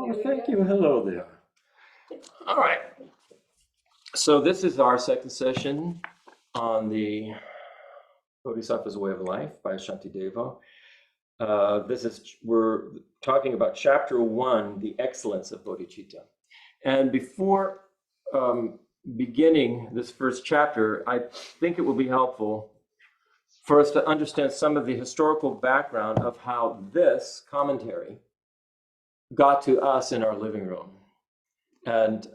Oh, thank you. Hello there. All right. So this is our second session on the Bodhisattva's Way of Life by Shantideva. We're talking about chapter 1, the excellence of Bodhicitta. And before beginning this first chapter, I think it will be helpful for us to understand some of the historical background of how this commentary got to us in our living room, and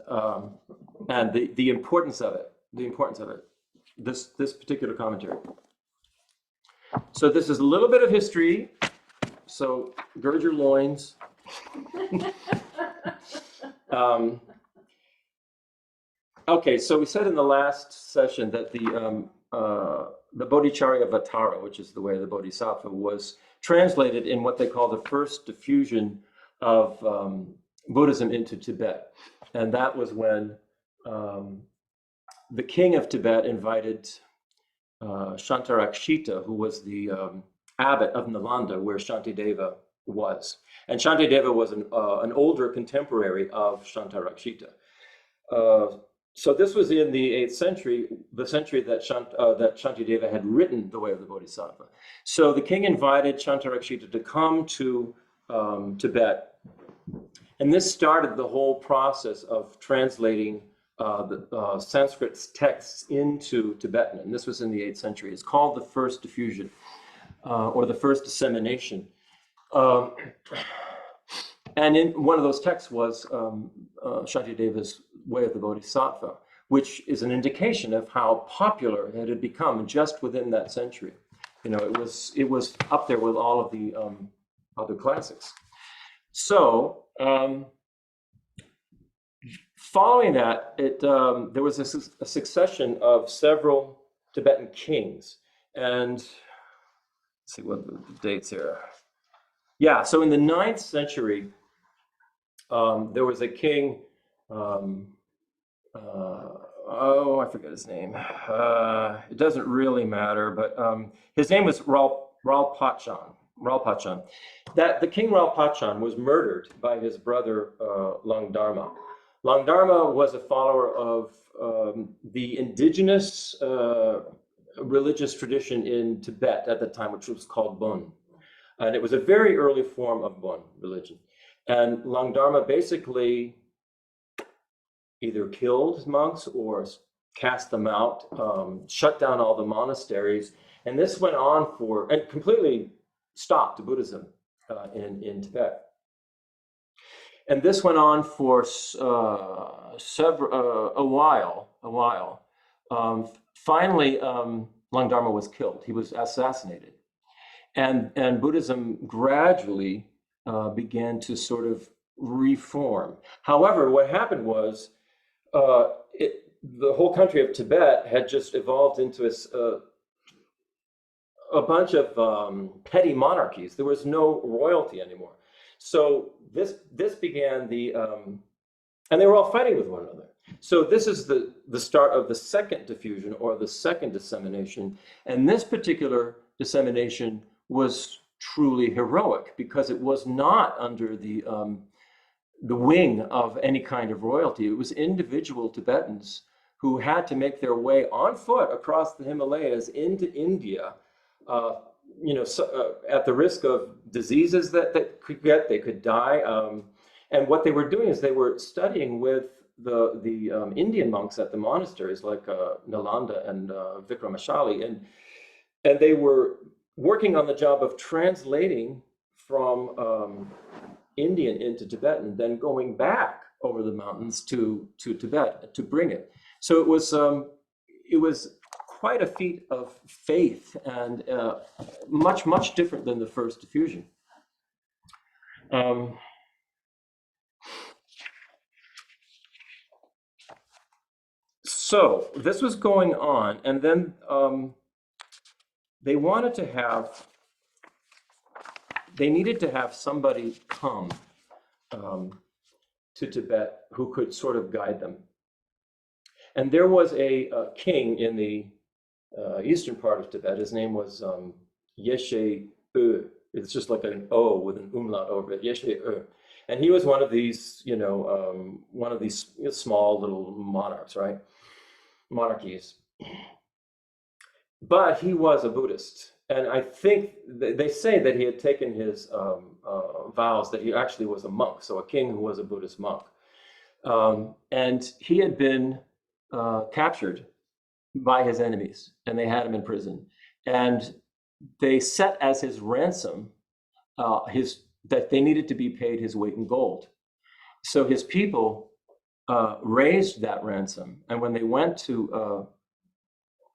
the importance of it. This particular commentary. So this is a little bit of history. So gird your loins. Okay, so we said in the last session that the Bodhicharyavatara, which is the way of the Bodhisattva, was translated in what they call the first diffusion of Buddhism into Tibet. And that was when the king of Tibet invited Shantarakshita, who was the abbot of Nalanda, where Shantideva was. And Shantideva was an older contemporary of Shantarakshita. So this was in the 8th century, the century that Shantideva had written the Way of the Bodhisattva. So the king invited Shantarakshita to come to Tibet. And this started the whole process of translating the Sanskrit texts into Tibetan. And this was in the 8th century. It's called the first diffusion, or the first dissemination. And in one of those texts was Shantideva's Way of the Bodhisattva, which is an indication of how popular it had become just within that century. You know, it was up there with all of the other classics. So following that, there was a succession of several Tibetan kings, and let's see what the dates here. Yeah, so in the 9th century, there was a king. I forget his name. It doesn't really matter, but his name was Ralpachan. The king Ralpachan was murdered by his brother Langdharma. Langdharma was a follower of the indigenous religious tradition in Tibet at the time, which was called Bon. And it was a very early form of Bon religion. And Langdharma basically either killed monks or cast them out, shut down all the monasteries. And this went on and completely stopped Buddhism in Tibet. And this went on for a while. Finally, Langdharma was killed. He was assassinated. And Buddhism gradually began to sort of reform. However, what happened was the whole country of Tibet had just evolved into a bunch of petty monarchies. There was no royalty anymore. So this began and they were all fighting with one another. So this is the start of the second diffusion, or the second dissemination. And this particular dissemination was truly heroic, because it was not under the wing of any kind of royalty. It was individual Tibetans who had to make their way on foot across the Himalayas into India, at the risk of diseases that they could die. And what they were doing is they were studying with the Indian monks at the monasteries, like Nalanda and Vikramashali, and they were working on the job of translating from Indian into Tibetan, then going back over the mountains to Tibet to bring it. So it was quite a feat of faith, and much different than the first diffusion. So this was going on, and then they needed to have somebody come to Tibet who could sort of guide them. And there was a king in the eastern part of Tibet. His name was Yeshe It's just like an O with an umlaut over it, Yeshe And he was one of these, one of these small little monarchs, right? Monarchies. But he was a Buddhist. And I think they say that he had taken his vows, that he actually was a monk, so a king who was a Buddhist monk. And he had been captured by his enemies, and they had him in prison. And they set as his ransom that they needed to be paid his weight in gold. So his people raised that ransom, and when they went to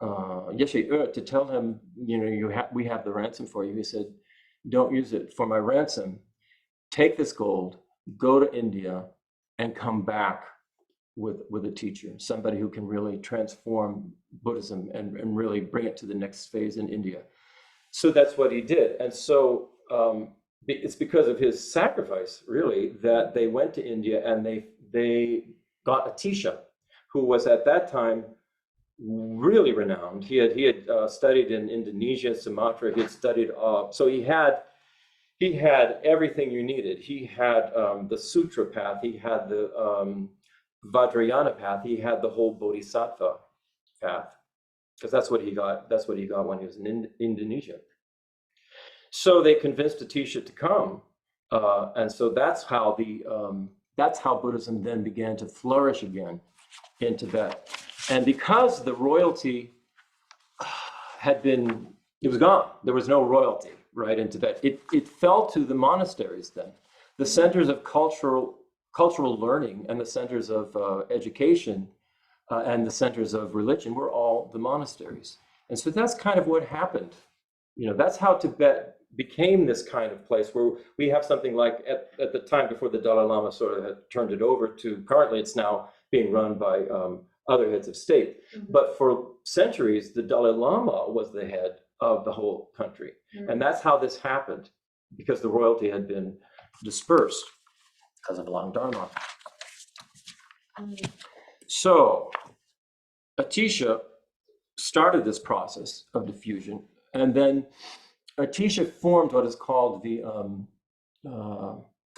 Yeshe to tell him, we have the ransom for you, he said, don't use it for my ransom. Take this gold, go to India, and come back with a teacher, somebody who can really transform Buddhism and really bring it to the next phase in India. So that's what he did. And so it's because of his sacrifice, really, that they went to India and they got Atisha, who was at that time really renowned. He had studied in Indonesia, Sumatra. He had studied, so he had everything you needed. He had the Sutra path. He had the Vajrayana path. He had the whole Bodhisattva path, because that's what he got. That's what he got when he was in Indonesia. So they convinced Atisha to come, and so that's how Buddhism then began to flourish again in Tibet. And because the royalty it was gone. There was no royalty, right, in Tibet. It fell to the monasteries then. The centers of cultural learning and the centers of education and the centers of religion were all the monasteries. And so that's kind of what happened. That's how Tibet became this kind of place where we have something like, at the time before the Dalai Lama sort of had turned it over to, currently it's now being run by other heads of state. Mm-hmm. But for centuries, the Dalai Lama was the head of the whole country. Mm-hmm. And that's how this happened, because the royalty had been dispersed because of Lang Dharma. Mm-hmm. So Atisha started this process of diffusion, and then Atisha formed what is called the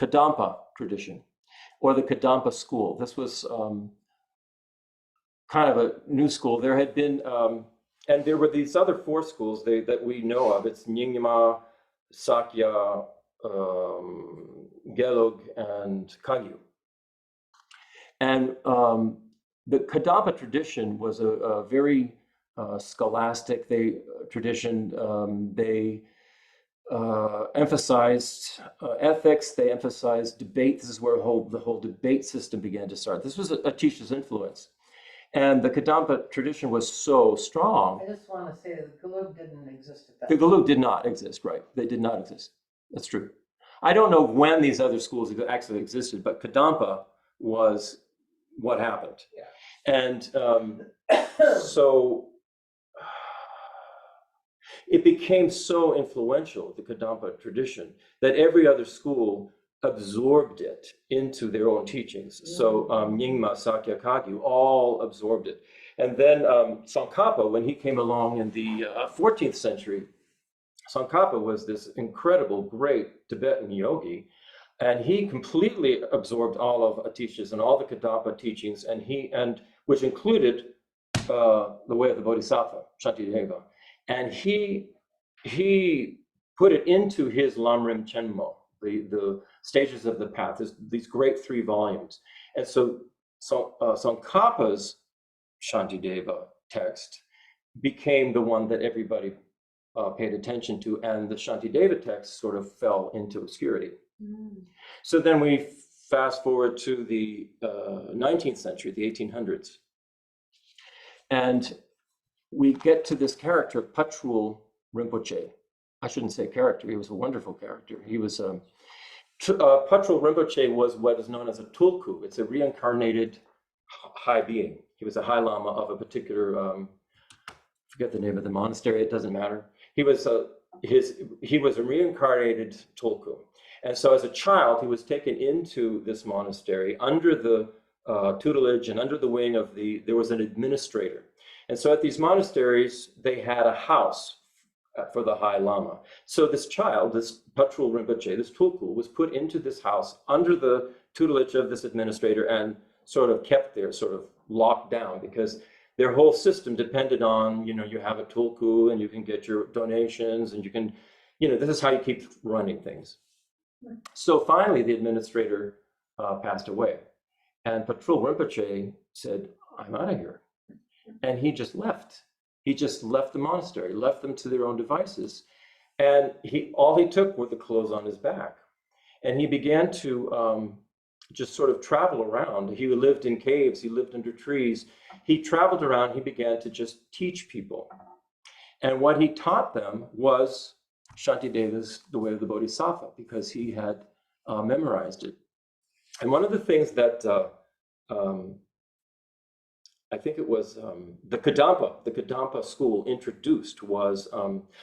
Kadampa tradition, or the Kadampa school. This was kind of a new school. There had been, and there were these other four schools that we know of. It's Nyingma, Sakya, Gelug, and Kagyu. And the Kadampa tradition was a very scholastic tradition. They emphasized ethics. They emphasized debate. This is where the whole debate system began to start. This was Atisha's influence. And the Kadampa tradition was so strong. I just want to say that the Gelug didn't exist at that time. The Gelug did not exist, right? They did not exist. That's true. I don't know when these other schools actually existed, but Kadampa was what happened. Yeah. And so it became so influential, the Kadampa tradition, that every other school absorbed it into their own teachings. Yeah. So Nyingma, Sakya, Kagyu all absorbed it. And then Tsongkhapa, when he came along in the 14th century, Tsongkhapa was this incredible, great Tibetan yogi, and he completely absorbed all of Atisha's and all the Kadampa teachings, and which included the way of the Bodhisattva, Shantideva, and he put it into his Lamrim Chenmo, the stages of the path, these great 3 volumes. And so Tsongkhapa's Shantideva text became the one that everybody paid attention to, and the Shantideva text sort of fell into obscurity. Mm. So then we fast forward to the 19th century, the 1800s, and we get to this character, Patrul Rinpoche. I shouldn't say character, he was a wonderful character. He was Patrul Rinpoche was what is known as a tulku. It's a reincarnated high being. He was a high lama of a particular, forget the name of the monastery, it doesn't matter. He was a reincarnated tulku. And so as a child, he was taken into this monastery under the tutelage and under the wing of there was an administrator. And so at these monasteries, they had a house for the High Lama. So this child, this Patrul Rinpoche, this Tulku, was put into this house under the tutelage of this administrator and sort of kept there, sort of locked down, because their whole system depended on, you have a Tulku and you can get your donations and you can, this is how you keep running things. So finally, the administrator passed away. And Patrul Rinpoche said, I'm out of here. And he just left. He just left the monastery, left them to their own devices. And all he took were the clothes on his back. And he began to just sort of travel around. He lived in caves, he lived under trees. He traveled around, he began to just teach people. And what he taught them was Shantideva's The Way of the Bodhisattva, because he had memorized it. And one of the things that I think it was the Kadampa school introduced was,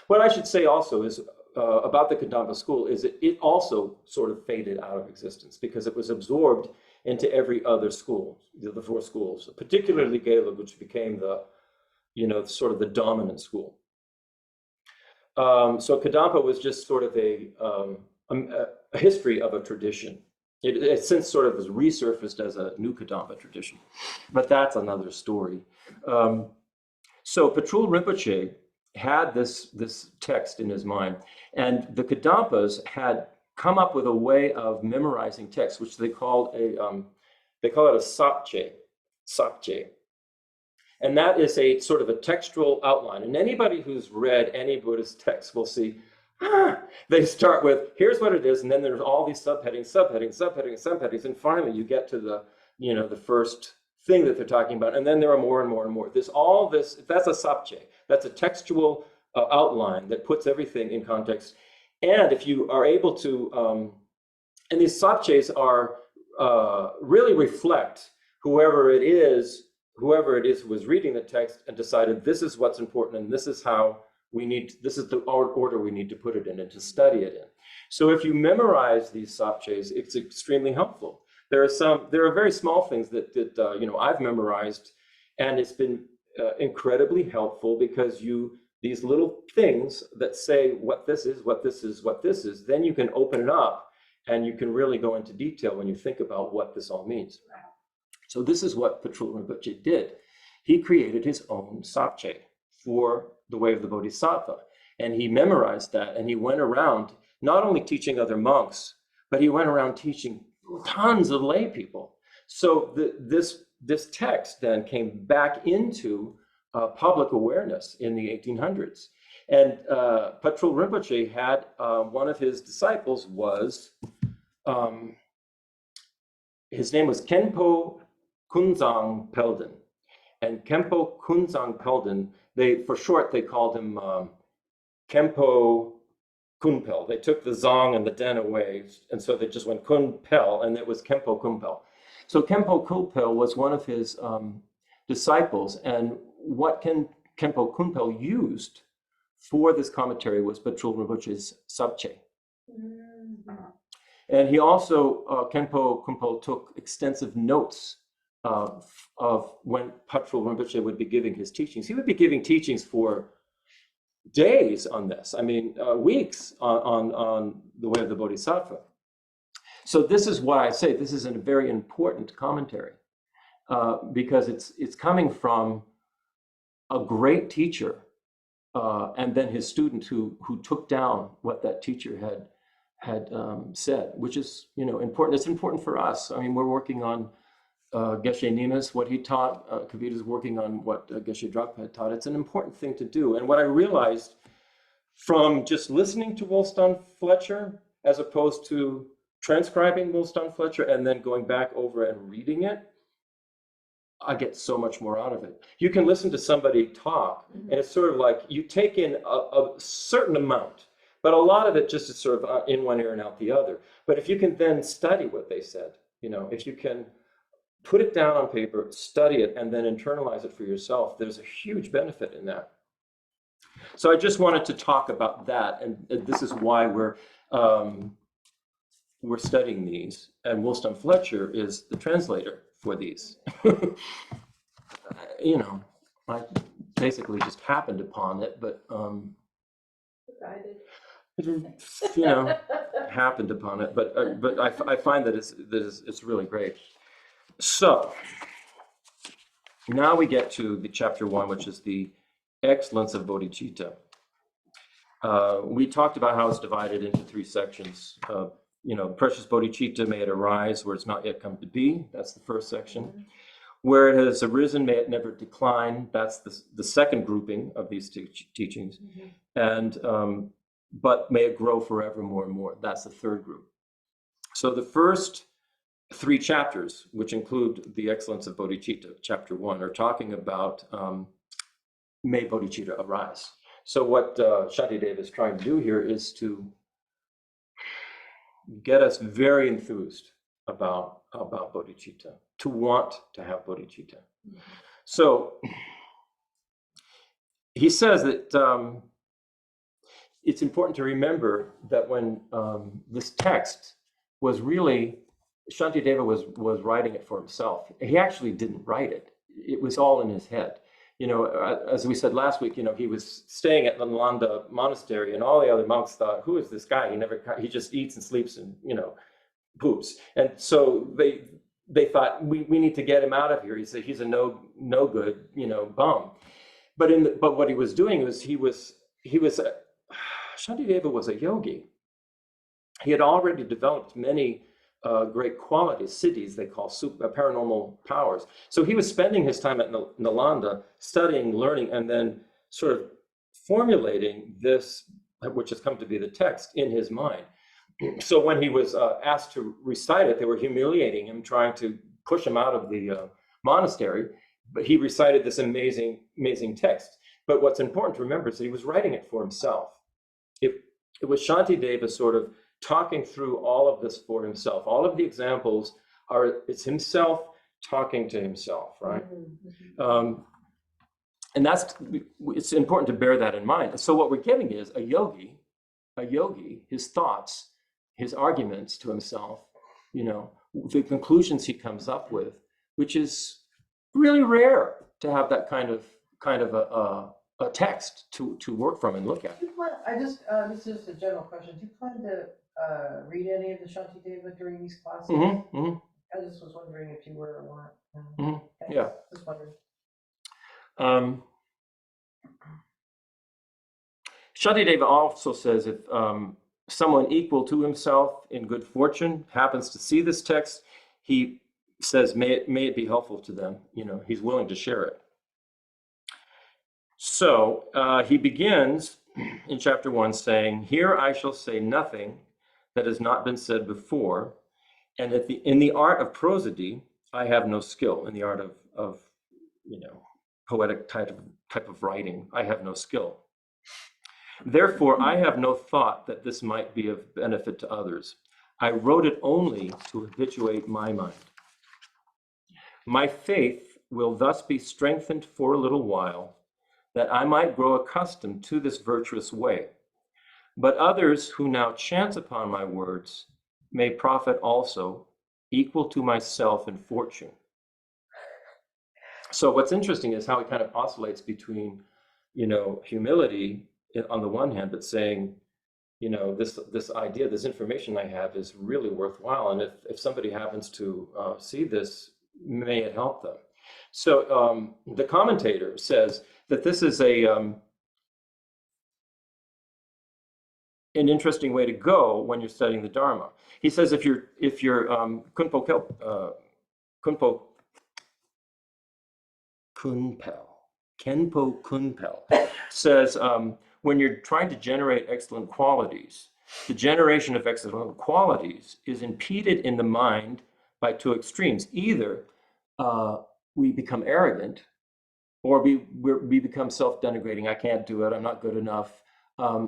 what I should say also is about the Kadampa school is it also sort of faded out of existence because it was absorbed into every other school, the 4 schools, particularly Gelug, which became the, sort of the dominant school. So Kadampa was just sort of a history of a tradition. It since sort of has resurfaced as a new Kadampa tradition, but that's another story. So Patrul Rinpoche had this text in his mind, and the Kadampas had come up with a way of memorizing text, which they called they call it a sakche. And that is a sort of a textual outline. And anybody who's read any Buddhist text will see, they start with, here's what it is, and then there's all these subheadings, and finally you get to the, the first thing that they're talking about, and then there are more and more and more. There's all this, that's a sapche, that's a textual outline that puts everything in context. And if you are able to, and these sapches are really reflect whoever it is who was reading the text and decided this is what's important and this is how this is the order we need to put it in and to study it in. So if you memorize these sapches, it's extremely helpful. There are very small things that I've memorized, and it's been incredibly helpful because these little things that say what this is, what this is, what this is, then you can open it up and you can really go into detail when you think about what this all means. So this is what Patrul Rinpoche did. He created his own sapche for the Way of the Bodhisattva. And he memorized that, and he went around not only teaching other monks, but he went around teaching tons of lay people. So this text then came back into public awareness in the 1800s. And Patrul Rinpoche had one of his disciples was, his name was Khenpo Kunzang Pelden. And Khenpo Kunzang Pelden, for short, they called him Khenpo Kunpel. They took the Zong and the Den away, and so they just went Kunpel, and it was Khenpo Kunpel. So Khenpo Kunpel was one of his disciples, and what Khenpo Kunpel used for this commentary was Patrul Rinpoche's sapche. Mm-hmm. And he also, Khenpo Kunpel took extensive notes of when Patrul Rinpoche would be giving his teachings. He would be giving teachings for days on this, weeks on the Way of the Bodhisattva. So this is why I say this is a very important commentary, because it's coming from a great teacher and then his student who took down what that teacher had said, which is important. It's important for us. We're working on Geshe Nimas, what he taught. Kavita's working on what Geshe Dragpa had taught. It's an important thing to do. And what I realized from just listening to Wulstan Fletcher, as opposed to transcribing Wulstan Fletcher and then going back over and reading it, I get so much more out of it. You can listen to somebody talk, and it's sort of like you take in a certain amount, but a lot of it just is sort of in one ear and out the other. But if you can then study what they said, if you can put it down on paper, study it, and then internalize it for yourself, there's a huge benefit in that. So I just wanted to talk about that, and this is why we're studying these, and Wulstan Fletcher is the translator for these. I basically just happened upon it, but guided. You know, happened upon it, but I find that it's really great. So now we get to the chapter 1, which is the excellence of bodhicitta. We talked about how it's divided into 3 sections. You know, precious bodhicitta, may it arise where it's not yet come to be. That's the first section. Where it has arisen, may it never decline. That's the second grouping of these teachings. And but may it grow forever more and more. That's the third group. So the first 3 chapters, which include the excellence of bodhicitta, chapter 1, are talking about may bodhicitta arise. So what Shantideva is trying to do here is to get us very enthused about bodhicitta, to want to have bodhicitta. So he says that it's important to remember that when this text was really, Shantideva was writing it for himself. He actually didn't write it. It was all in his head. You know, as we said last week, you know, he was staying at the Nalanda monastery, and all the other monks thought, who is this guy? He just eats and sleeps and, you know, poops. And so they thought, we need to get him out of here. He said he's a no good, you know, bum. But what he was doing was Shantideva was a yogi. He had already developed many great qualities, siddhis they call paranormal powers. So he was spending his time at Nalanda studying, learning, and then sort of formulating this, which has come to be the text, in his mind. So when he was asked to recite it, they were humiliating him, trying to push him out of the monastery. But he recited this amazing, amazing text. But what's important to remember is that he was writing it for himself. It was Shantideva sort of talking through all of this for himself. All of the examples it's himself talking to himself, right? And it's important to bear that in mind. So what we're getting is a yogi, his thoughts, his arguments to himself, you know, the conclusions he comes up with, which is really rare to have that kind of a text to work from and look at. This is a general question. Do you plan to read any of the Shantideva during these classes? I just was wondering if you were or weren't. Yeah. Just wondering. Shantideva also says if someone equal to himself in good fortune happens to see this text, he says, may it be helpful to them. You know, he's willing to share it. So he begins in chapter 1 saying, here I shall say nothing that has not been said before, and in the art of prosody, I have no skill. In the art of you know, poetic type of writing, I have no skill. Therefore, I have no thought that this might be of benefit to others. I wrote it only to habituate my mind. My faith will thus be strengthened for a little while, that I might grow accustomed to this virtuous way. But others who now chance upon my words may profit also, equal to myself in fortune. So what's interesting is how it kind of oscillates between, you know, humility on the one hand, but saying, you know, this idea, this information I have is really worthwhile, and if somebody happens to see this, may it help them. So the commentator says that this is an interesting way to go when you're studying the Dharma. He says if you're Kenpo Kunpel says when you're trying to generate excellent qualities, the generation of excellent qualities is impeded in the mind by 2 extremes. Either we become arrogant, or we become self-denigrating. I can't do it. I'm not good enough.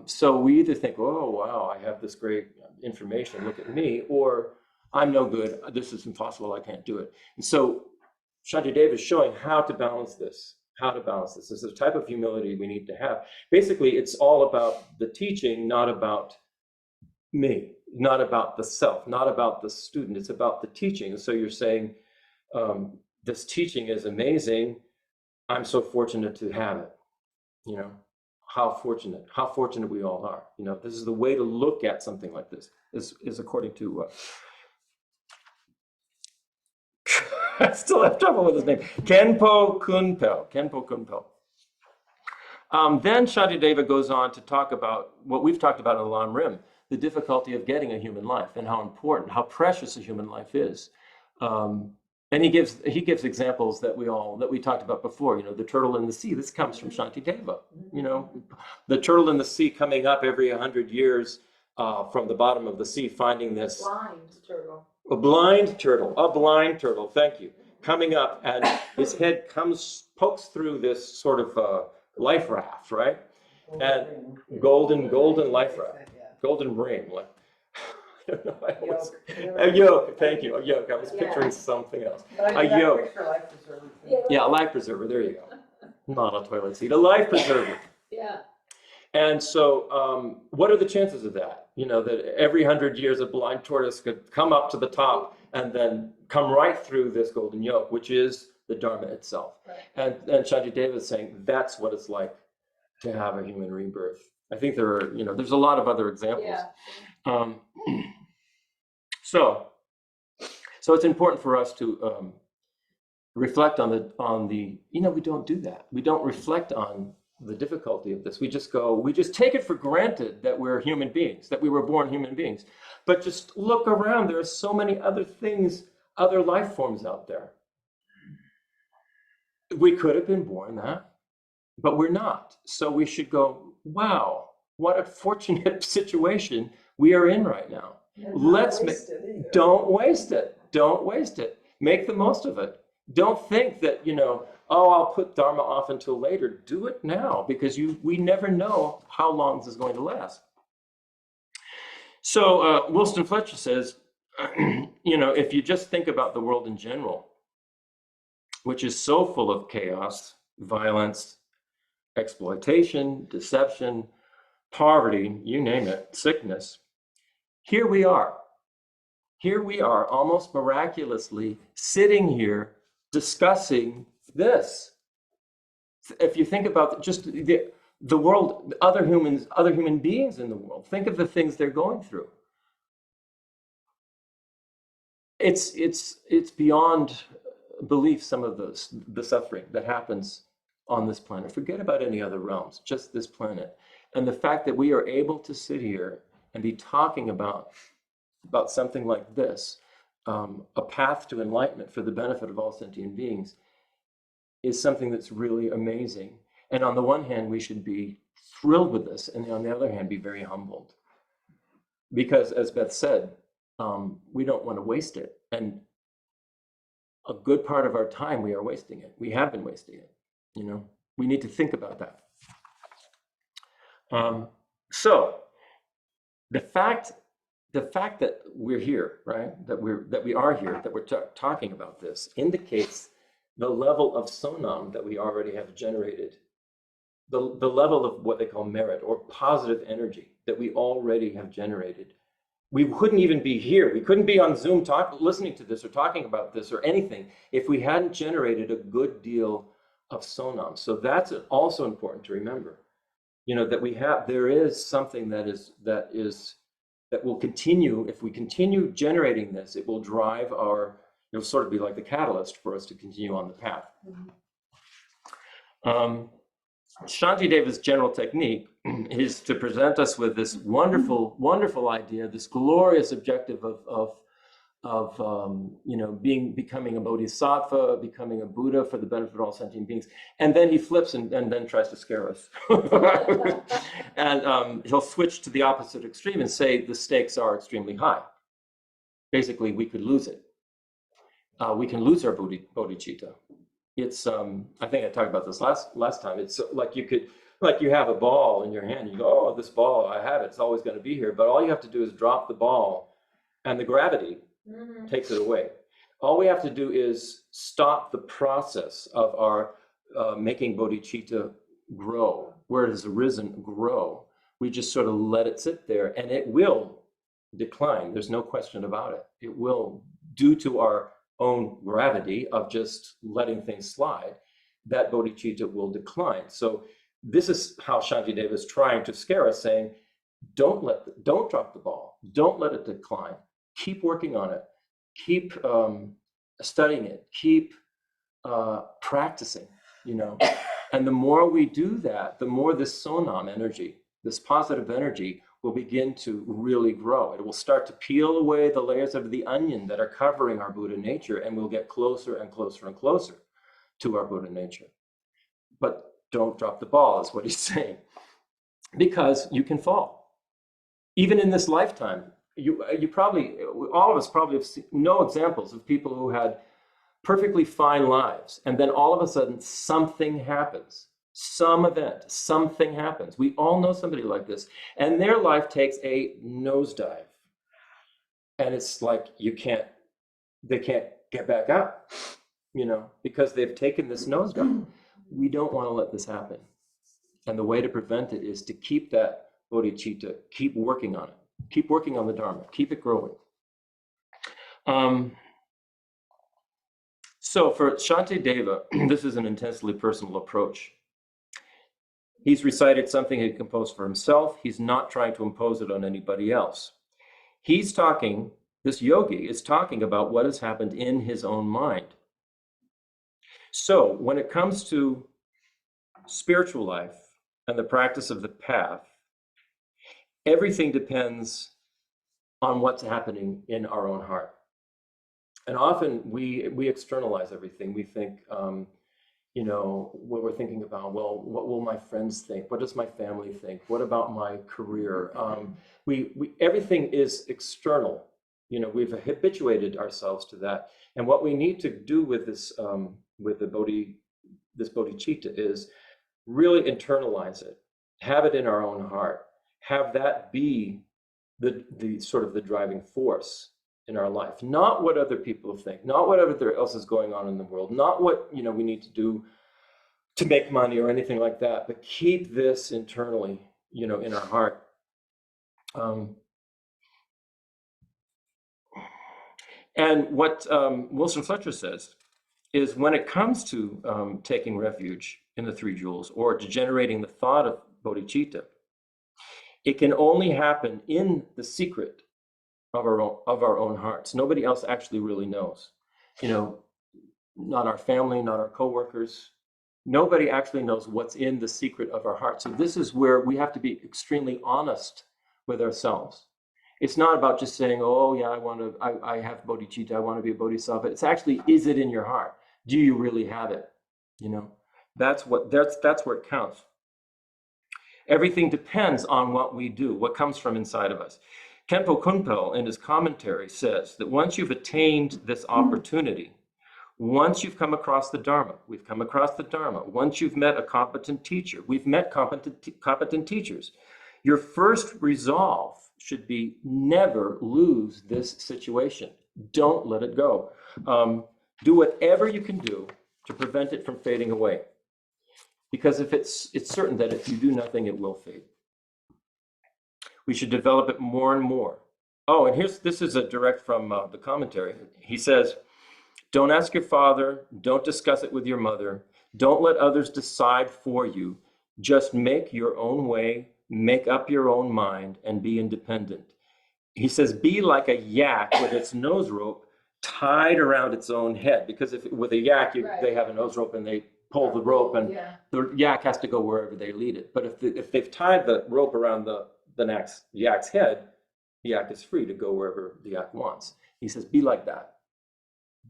So we either think, oh, wow, I have this great information. Look at me. Or I'm no good. This is impossible. I can't do it. And so Shantideva is showing how to balance this. This is the type of humility we need to have. Basically, it's all about the teaching, not about me, not about the self, not about the student. It's about the teaching. So you're saying, this teaching is amazing. I'm so fortunate to have it, you know. how fortunate we all are. You know, this is the way to look at something like this, is according to, I still have trouble with his name, Khenpo Kunpel. Then Shantideva goes on to talk about what we've talked about in Lam Rim, the difficulty of getting a human life and how important, how precious a human life is. And he gives examples that we talked about before. You know, the turtle in the sea. This comes from Shantideva. You know, the turtle in the sea coming up every 100 years from the bottom of the sea, finding this Blind turtle. a blind turtle. Thank you. Coming up, and his head pokes through this sort of life raft, right? And golden life raft, golden ring. Like, I don't know. A yoke. Thank you. A yoke. I was picturing something else. A yoke. Yeah, a life preserver. There you go. Not a toilet seat. A life preserver. Yeah. And so, what are the chances of that? You know, that every 100 years a blind tortoise could come up to the top and then come right through this golden yoke, which is the Dharma itself. Right. And Shantideva is saying that's what it's like to have a human rebirth. I think there are, you know, there's a lot of other examples. Yeah. So it's important for us to reflect on the, you know, we don't do that. We don't reflect on the difficulty of this. We just take it for granted that we're human beings, that we were born human beings. But just look around, there are so many other things, other life forms out there. We could have been born that, but we're not. So we should go, wow, what a fortunate situation we are in right now. Don't waste it. Make the most of it. Don't think that, you know, oh, I'll put Dharma off until later. Do it now, because we never know how long this is going to last. So Wulstan Fletcher says, you know, if you just think about the world in general, which is so full of chaos, violence, exploitation, deception, poverty, you name it, sickness, here we are almost miraculously sitting here discussing this. If you think about just the world, other human beings in the world, think of the things they're going through. It's beyond belief, some of the suffering that happens on this planet. Forget about any other realms, just this planet. And the fact that we are able to sit here and be talking about something like this, a path to enlightenment for the benefit of all sentient beings, is something that's really amazing. And on the one hand, we should be thrilled with this, and on the other hand, be very humbled. Because, as Beth said, we don't want to waste it. And a good part of our time, we are wasting it. We have been wasting it. You know, we need to think about that. So the fact that we're here, right? That we are here, that we're talking about this, indicates the level of sonam that we already have generated, the level of what they call merit or positive energy that we already have generated. We couldn't even be here. We couldn't be on Zoom listening to this or talking about this or anything if we hadn't generated a good deal of sonam. So that's also important to remember. You know, that there is something that will continue. If we continue generating this, it will drive it'll sort of be like the catalyst for us to continue on the path. Shantideva's general technique is to present us with this wonderful, wonderful idea, this glorious objective of you know, becoming a Bodhisattva, becoming a Buddha for the benefit of all sentient beings. And then he flips and then tries to scare us. And he'll switch to the opposite extreme and say the stakes are extremely high. Basically, we could lose it. We can lose our bodhicitta. It's I think I talked about this last time. It's like you have a ball in your hand. You go, oh, this ball, I have it. It's always going to be here. But all you have to do is drop the ball, and the gravity takes it away. All we have to do is stop the process of our making bodhicitta grow, where it has arisen, grow. We just sort of let it sit there, and it will decline. There's no question about it. It will, due to our own gravity of just letting things slide, that bodhicitta will decline. So this is how Shantideva is trying to scare us, saying, don't drop the ball. Don't let it decline. Keep working on it. Keep studying it. Keep practicing, And the more we do that, the more this sonam energy, this positive energy, will begin to really grow. It will start to peel away the layers of the onion that are covering our Buddha nature, and we'll get closer and closer and closer to our Buddha nature. But don't drop the ball, is what he's saying, because you can fall. Even in this lifetime, you probably, all of us probably have seen no examples of people who had perfectly fine lives, and then all of a sudden something happens, some event, something happens. We all know somebody like this, and their life takes a nosedive, and it's like they can't get back up, because they've taken this nosedive. We don't want to let this happen, and the way to prevent it is to keep that bodhicitta, keep working on it, keep working on the Dharma, keep it growing. So for Shantideva, this is an intensely personal approach. He's recited something he composed for himself. He's not trying to impose it on anybody else. This yogi is talking about what has happened in his own mind. So when it comes to spiritual life and the practice of the path, everything depends on what's happening in our own heart. And often we externalize everything. We think, what we're thinking about, well, what will my friends think? What does my family think? What about my career? Everything is external. We've habituated ourselves to that. And what we need to do with this, this bodhicitta is really internalize it, have it in our own heart, have that be the sort of the driving force in our life, not what other people think, not what else is going on in the world, not what we need to do to make money or anything like that, but keep this internally, in our heart. And what Wulstan Fletcher says is, when it comes to taking refuge in the three jewels or to generating the thought of bodhicitta, it can only happen in the secret of our own hearts. Nobody else actually really knows. Not our family, not our coworkers. Nobody actually knows what's in the secret of our hearts. So this is where we have to be extremely honest with ourselves. It's not about just saying, oh yeah, I have bodhicitta, I want to be a bodhisattva. It's actually, is it in your heart? Do you really have it? That's where it counts. Everything depends on what we do, what comes from inside of us. Khenpo Kunpel, in his commentary, says that once you've attained this opportunity, once you've come across the Dharma, we've come across the Dharma, once you've met a competent teacher, we've met competent teachers, your first resolve should be never lose this situation. Don't let it go. Do whatever you can do to prevent it from fading away. Because if it's certain that if you do nothing, it will fade. We should develop it more and more. Oh, and this is a direct from the commentary. He says, don't ask your father, don't discuss it with your mother, don't let others decide for you. Just make your own way, make up your own mind, and be independent. He says, be like a yak with its nose rope tied around its own head. Because with a yak, they have a nose rope and they pull the rope, and the yak has to go wherever they lead it. But if they've tied the rope around the yak's head, the yak is free to go wherever the yak wants. He says, be like that.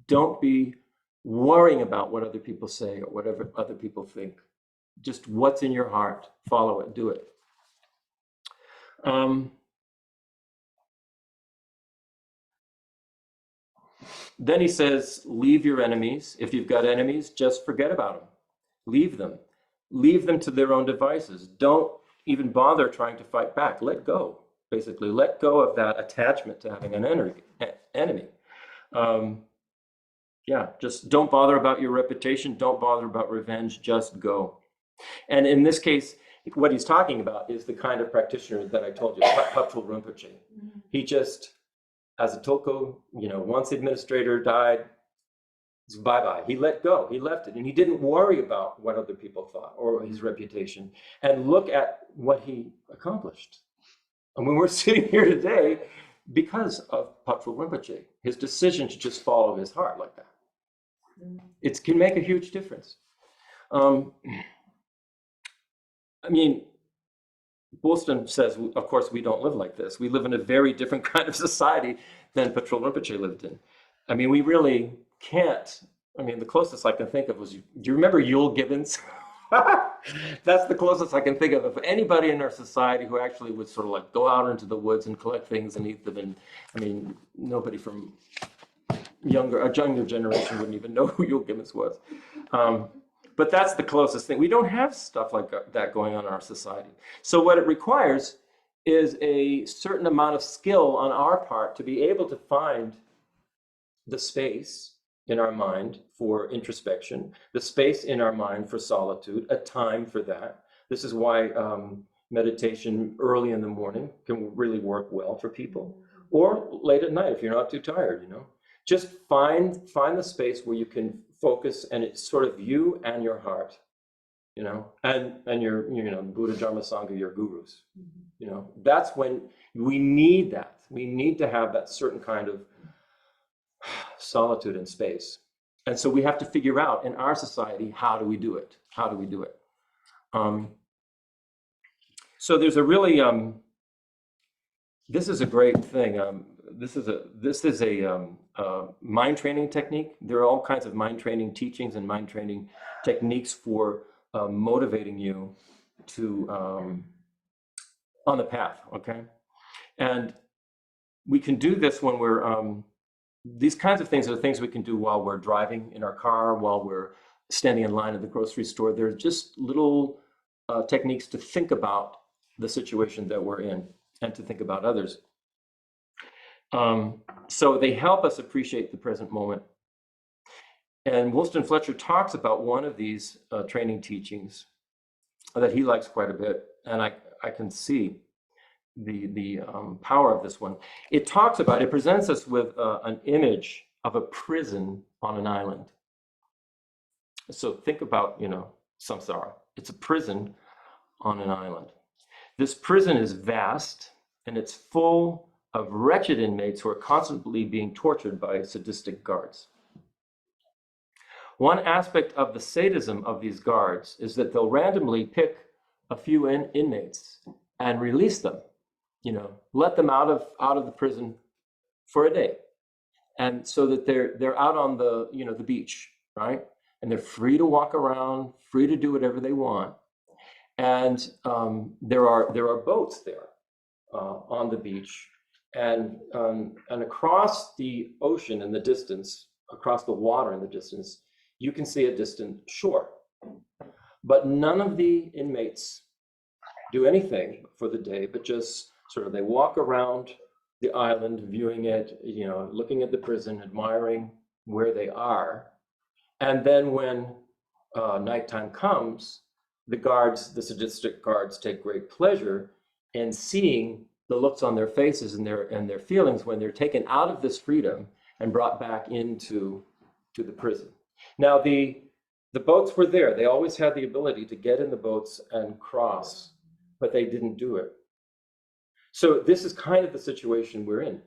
Don't be worrying about what other people say or whatever other people think. Just what's in your heart, follow it, do it. Then he says, leave your enemies. If you've got enemies, just forget about them. Leave them. Leave them to their own devices. Don't even bother trying to fight back. Let go, basically. Let go of that attachment to having an enemy. Just don't bother about your reputation. Don't bother about revenge. Just go. And in this case, what he's talking about is the kind of practitioner that I told you, Puptul Rinpoche. He just, as a tulku, once the administrator died, It's bye-bye. He let go. He left it. And he didn't worry about what other people thought or his reputation. And look at what he accomplished. And when we're sitting here today, because of Patrul Rinpoche, his decision to just follow his heart like that, it can make a huge difference. I mean, Wulstan says, of course, we don't live like this. We live in a very different kind of society than Patrul Rinpoche lived in. I mean, we really can't. I mean, the closest I can think of was, do you remember Yule Gibbons? That's the closest I can think of anybody in our society who actually would sort of like go out into the woods and collect things and eat them. And I mean, nobody from a younger generation wouldn't even know who Yule Gibbons was. But that's the closest thing. We don't have stuff like that going on in our society. So what it requires is a certain amount of skill on our part to be able to find the space in our mind for introspection, the space in our mind for solitude, a time for that. This is why meditation early in the morning can really work well for people, or late at night if you're not too tired, you know. Just find the space where you can focus, and it's sort of you and your heart, you know, and your, you know, Buddha, Dharma, Sangha, your gurus, you know. That's when we need that. We need to have that certain kind of solitude and space. And so we have to figure out in our society, how do we do it? How do we do it? So there's a really, this is a great thing. This is a mind training technique. There are all kinds of mind training teachings and mind training techniques for motivating you to on the path, okay? And we can do this when we're, these kinds of things are the things we can do while we're driving in our car, while we're standing in line at the grocery store. They're just little techniques to think about the situation that we're in and to think about others. So they help us appreciate the present moment. And Wulstan Fletcher talks about one of these training teachings that he likes quite a bit, and I can see the power of this one. It presents us with an image of a prison on an island. So think about, you know, samsara. It's a prison on an island. This prison is vast, and it's full of wretched inmates who are constantly being tortured by sadistic guards. One aspect of the sadism of these guards is that they'll randomly pick a few inmates and release them, you know, let them out of the prison for a day. And so that they're out on the, you know, the beach, right? And they're free to walk around, free to do whatever they want. And there are boats there on the beach, and across the ocean in the distance, across the water in the distance, you can see a distant shore. But none of the inmates do anything for the day, but just sort of they walk around the island, viewing it, you know, looking at the prison, admiring where they are. And then when nighttime comes, the sadistic guards take great pleasure in seeing the looks on their faces and their feelings when they're taken out of this freedom and brought back into the prison. Now, the boats were there. They always had the ability to get in the boats and cross, but they didn't do it. So this is kind of the situation we're in.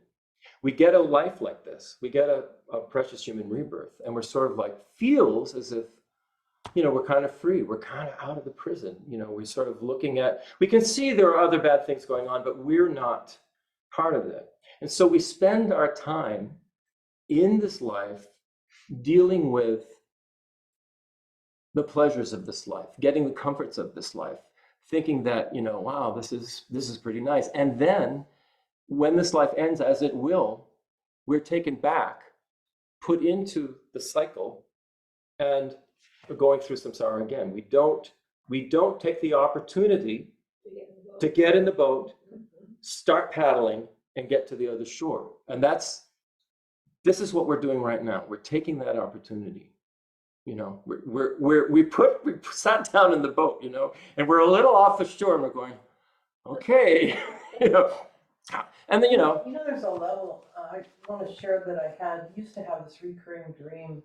We get a life like this. We get a precious human rebirth, and we're sort of like, feels as if, you know, we're kind of free. We're kind of out of the prison. You know, we're sort of looking at, we can see there are other bad things going on, but we're not part of it. And so we spend our time in this life dealing with the pleasures of this life, getting the comforts of this life, thinking that, you know, wow, this is pretty nice. And then when this life ends, as it will, we're taken back, put into the cycle, and we're going through samsara again. We don't take the opportunity to get in the boat, start paddling, and get to the other shore. And this is what we're doing right now. We're taking that opportunity. You know, we sat down in the boat, you know, and we're a little off the shore, and we're going, okay, you know, and then, you know, there's a level. I want to share that I used to have this recurring dream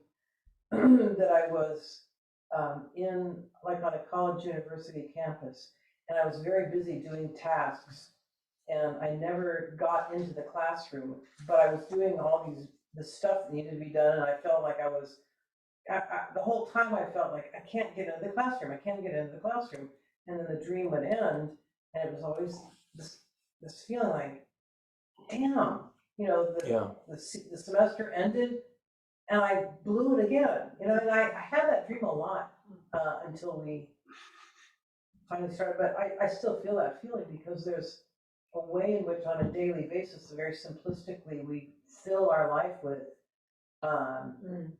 that I was in, like on a college university campus, and I was very busy doing tasks, and I never got into the classroom, but I was doing all the stuff that needed to be done, and I felt like I was, the whole time I felt like I can't get into the classroom, I can't get into the classroom, and then the dream would end, and it was always this feeling like, damn, you know, the semester ended, and I blew it again, you know, and I had that dream a lot until we finally started, but I still feel that feeling because there's a way in which on a daily basis, very simplistically, we fill our life with,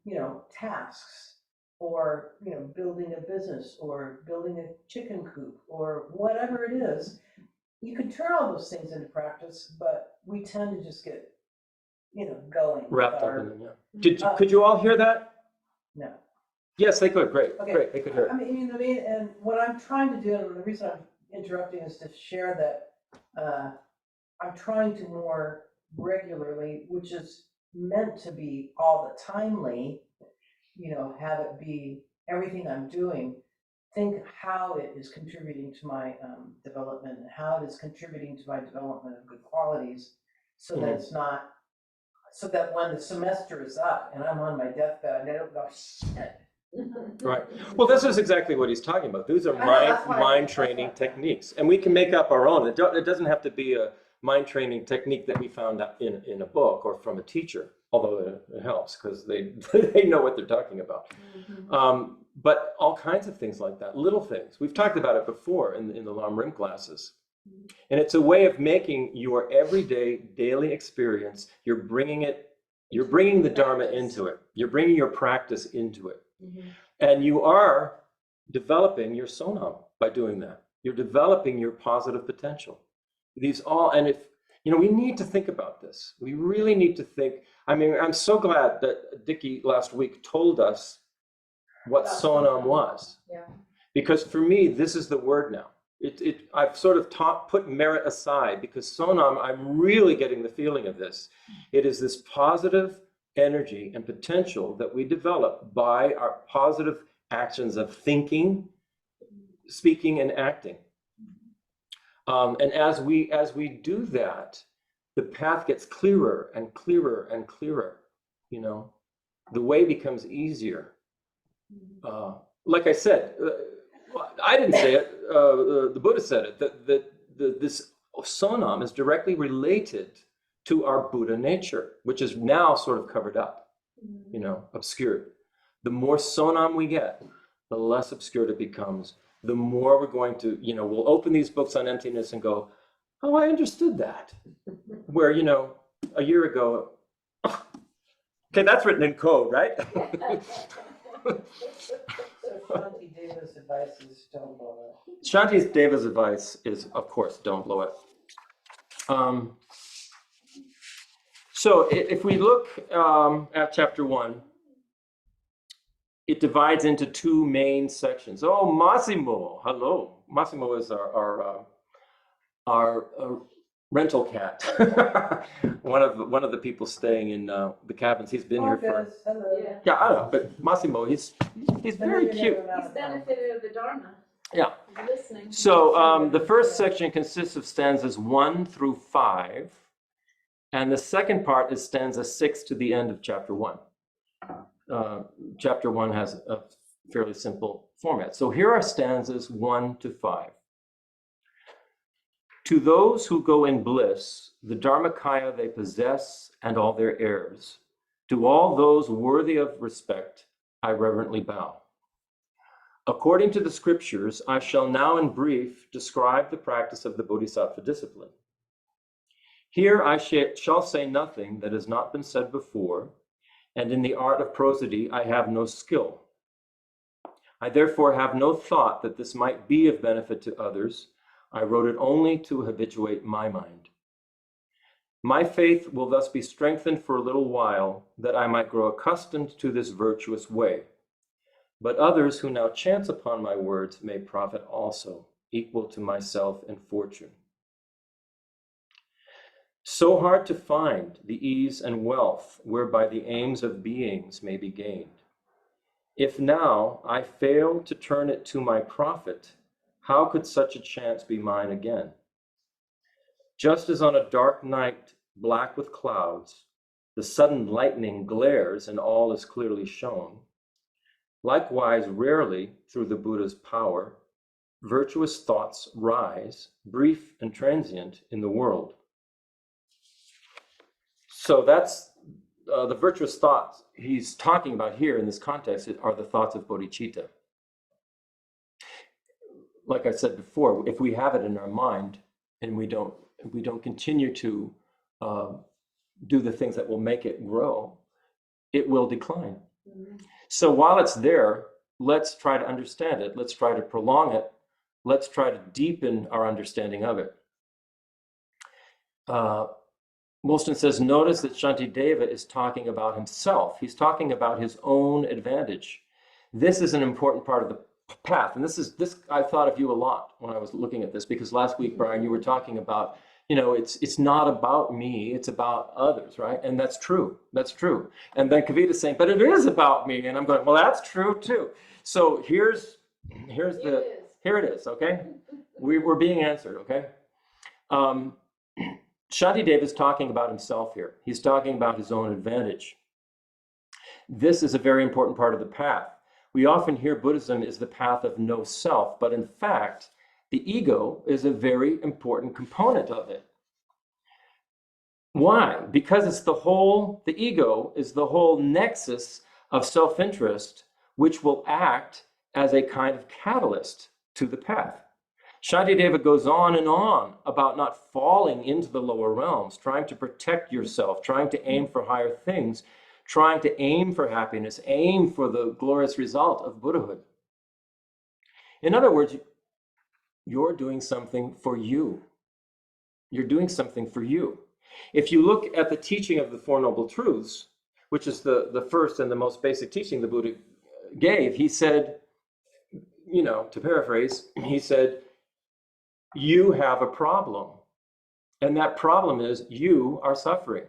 you know, tasks, or, you know, building a business, or building a chicken coop, or whatever it is. You can turn all those things into practice, but we tend to just get, you know, going. Wrapped up in them, yeah. Could you all hear that? No. Yes, they could. Great, Okay. great. They could hear it. I mean, and what I'm trying to do, and the reason I'm interrupting is to share that I'm trying to more regularly, which is meant to be all the timely, you know, have it be everything I'm doing, think how it is contributing to my development, and how it is contributing to my development of good qualities, so that it's not, so that when the semester is up and I'm on my deathbed, I don't go, shit. Right. Well, this is exactly what he's talking about. These are mind training techniques, and we can make up our own. It doesn't have to be a mind training technique that we found out in a book or from a teacher, although it helps because they know what they're talking about. But all kinds of things like that, little things. We've talked about it before in the Lam Rim classes. And it's a way of making your everyday, daily experience, you're bringing the Dharma into it. You're bringing your practice into it. And you are developing your sonam by doing that. You're developing your positive potential. These all, and if, you know, we need to think about this. We really need to think. I mean, I'm so glad that Dickie last week told us what sonam was. Yeah. Because for me, this is the word now. I've sort of put merit aside, because sonam, I'm really getting the feeling of this. It is this positive energy and potential that we develop by our positive actions of thinking, speaking, and acting. And as we do that, the path gets clearer and clearer and clearer. You know, the way becomes easier. Like I said, I didn't say it. The Buddha said it. That this sonam is directly related to our Buddha nature, which is now sort of covered up, you know, obscured. The more sonam we get, the less obscured it becomes. The more we're going to, you know, we'll open these books on emptiness and go, oh, I understood that. Where, you know, a year ago, okay, that's written in code, right? So Shantideva's advice is don't blow it. Shantideva's advice is, of course, don't blow it. So if we look at chapter 1, it divides into two main sections. Oh, Massimo, hello. Massimo is our rental cat. one of the people staying in the cabins. He's been here for. Hello. Yeah, I know, but Massimo, he's very cute. He's benefited of the Dharma. Yeah. Listening. So the first section consists of stanzas 1 through 5, and the second part is stanza 6 to the end of chapter 1. Chapter 1 has a fairly simple format. So here are stanzas 1 to 5. To those who go in bliss, the Dharmakaya they possess and all their heirs, to all those worthy of respect, I reverently bow. According to the scriptures, I shall now in brief describe the practice of the Bodhisattva discipline. Here I shall say nothing that has not been said before, and in the art of prosody I have no skill. I therefore have no thought that this might be of benefit to others. I wrote it only to habituate my mind. My faith will thus be strengthened for a little while, that I might grow accustomed to this virtuous way. But others who now chance upon my words may profit also, equal to myself in fortune. So hard to find the ease and wealth whereby the aims of beings may be gained. If now I fail to turn it to my profit, how could such a chance be mine again? Just as on a dark night, black with clouds, the sudden lightning glares and all is clearly shown, likewise rarely through the Buddha's power, virtuous thoughts rise, brief and transient in the world. So that's the virtuous thoughts he's talking about here in this context are the thoughts of bodhicitta. Like I said before, if we have it in our mind and we don't continue to do the things that will make it grow, it will decline. Mm-hmm. So while it's there, let's try to understand it. Let's try to prolong it. Let's try to deepen our understanding of it. Wulstan says, notice that Shantideva is talking about himself. He's talking about his own advantage. This is an important part of the path. And this I thought of you a lot when I was looking at this, because last week, Brian, you were talking about, it's not about me, it's about others, right? And that's true. That's true. And then Kavita's saying, but it is about me. And I'm going, well, that's true too. So here it is, okay? We're being answered, okay? Shantideva is talking about himself here. He's talking about his own advantage. This is a very important part of the path. We often hear Buddhism is the path of no self, but in fact, the ego is a very important component of it. Why? Because it's the ego is the whole nexus of self-interest, which will act as a kind of catalyst to the path. Shantideva goes on and on about not falling into the lower realms, trying to protect yourself, trying to aim for higher things, trying to aim for happiness, aim for the glorious result of Buddhahood. In other words, you're doing something for you. You're doing something for you. If you look at the teaching of the Four Noble Truths, which is the first and the most basic teaching the Buddha gave, he said, to paraphrase, he said, you have a problem. And that problem is you are suffering.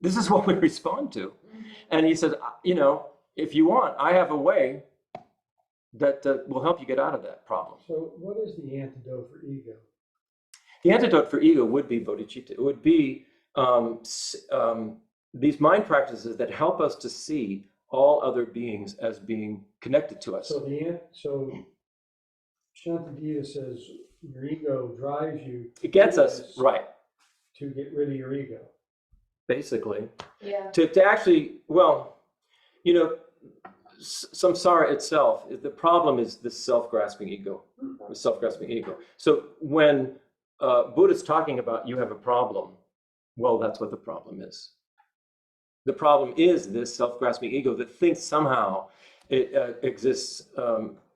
This is what we respond to. And he said, if you want, I have a way that will help you get out of that problem. So what is the antidote for ego? The antidote for ego would be bodhicitta. It would be these mind practices that help us to see all other beings as being connected to us. So Shantideva says your ego drives you. It gets us right to get rid of your ego. Basically, yeah. To actually, samsara itself, the problem is the self-grasping ego, the self-grasping ego. So when Buddha's talking about you have a problem, well, that's what the problem is. The problem is this self-grasping ego that thinks somehow it exists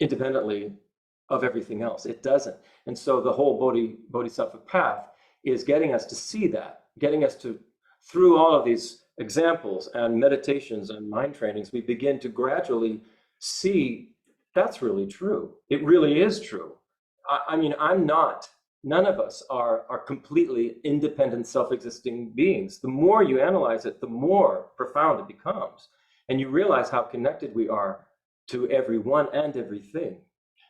independently of everything else. It doesn't. And so the whole Bodhisattva path is getting us to see that, getting us to, through all of these examples and meditations and mind trainings, we begin to gradually see that's really true. It really is true. None of us are completely independent, self-existing beings. The more you analyze it, the more profound it becomes. And you realize how connected we are to everyone and everything.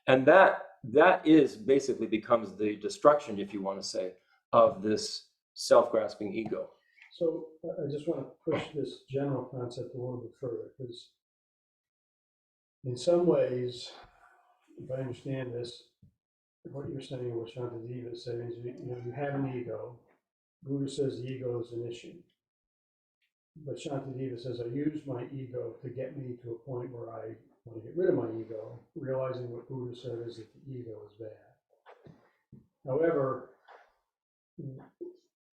And that is basically becomes the destruction, if you want to say, of this self-grasping ego. So I just want to push this general concept a little bit further, because in some ways, if I understand this, what you're saying, what Shantideva is saying is, you have an ego. Buddha says the ego is an issue. But Shantideva says, I use my ego to get me to a point where I want to get rid of my ego, realizing what Buddha said is that the ego is bad. However,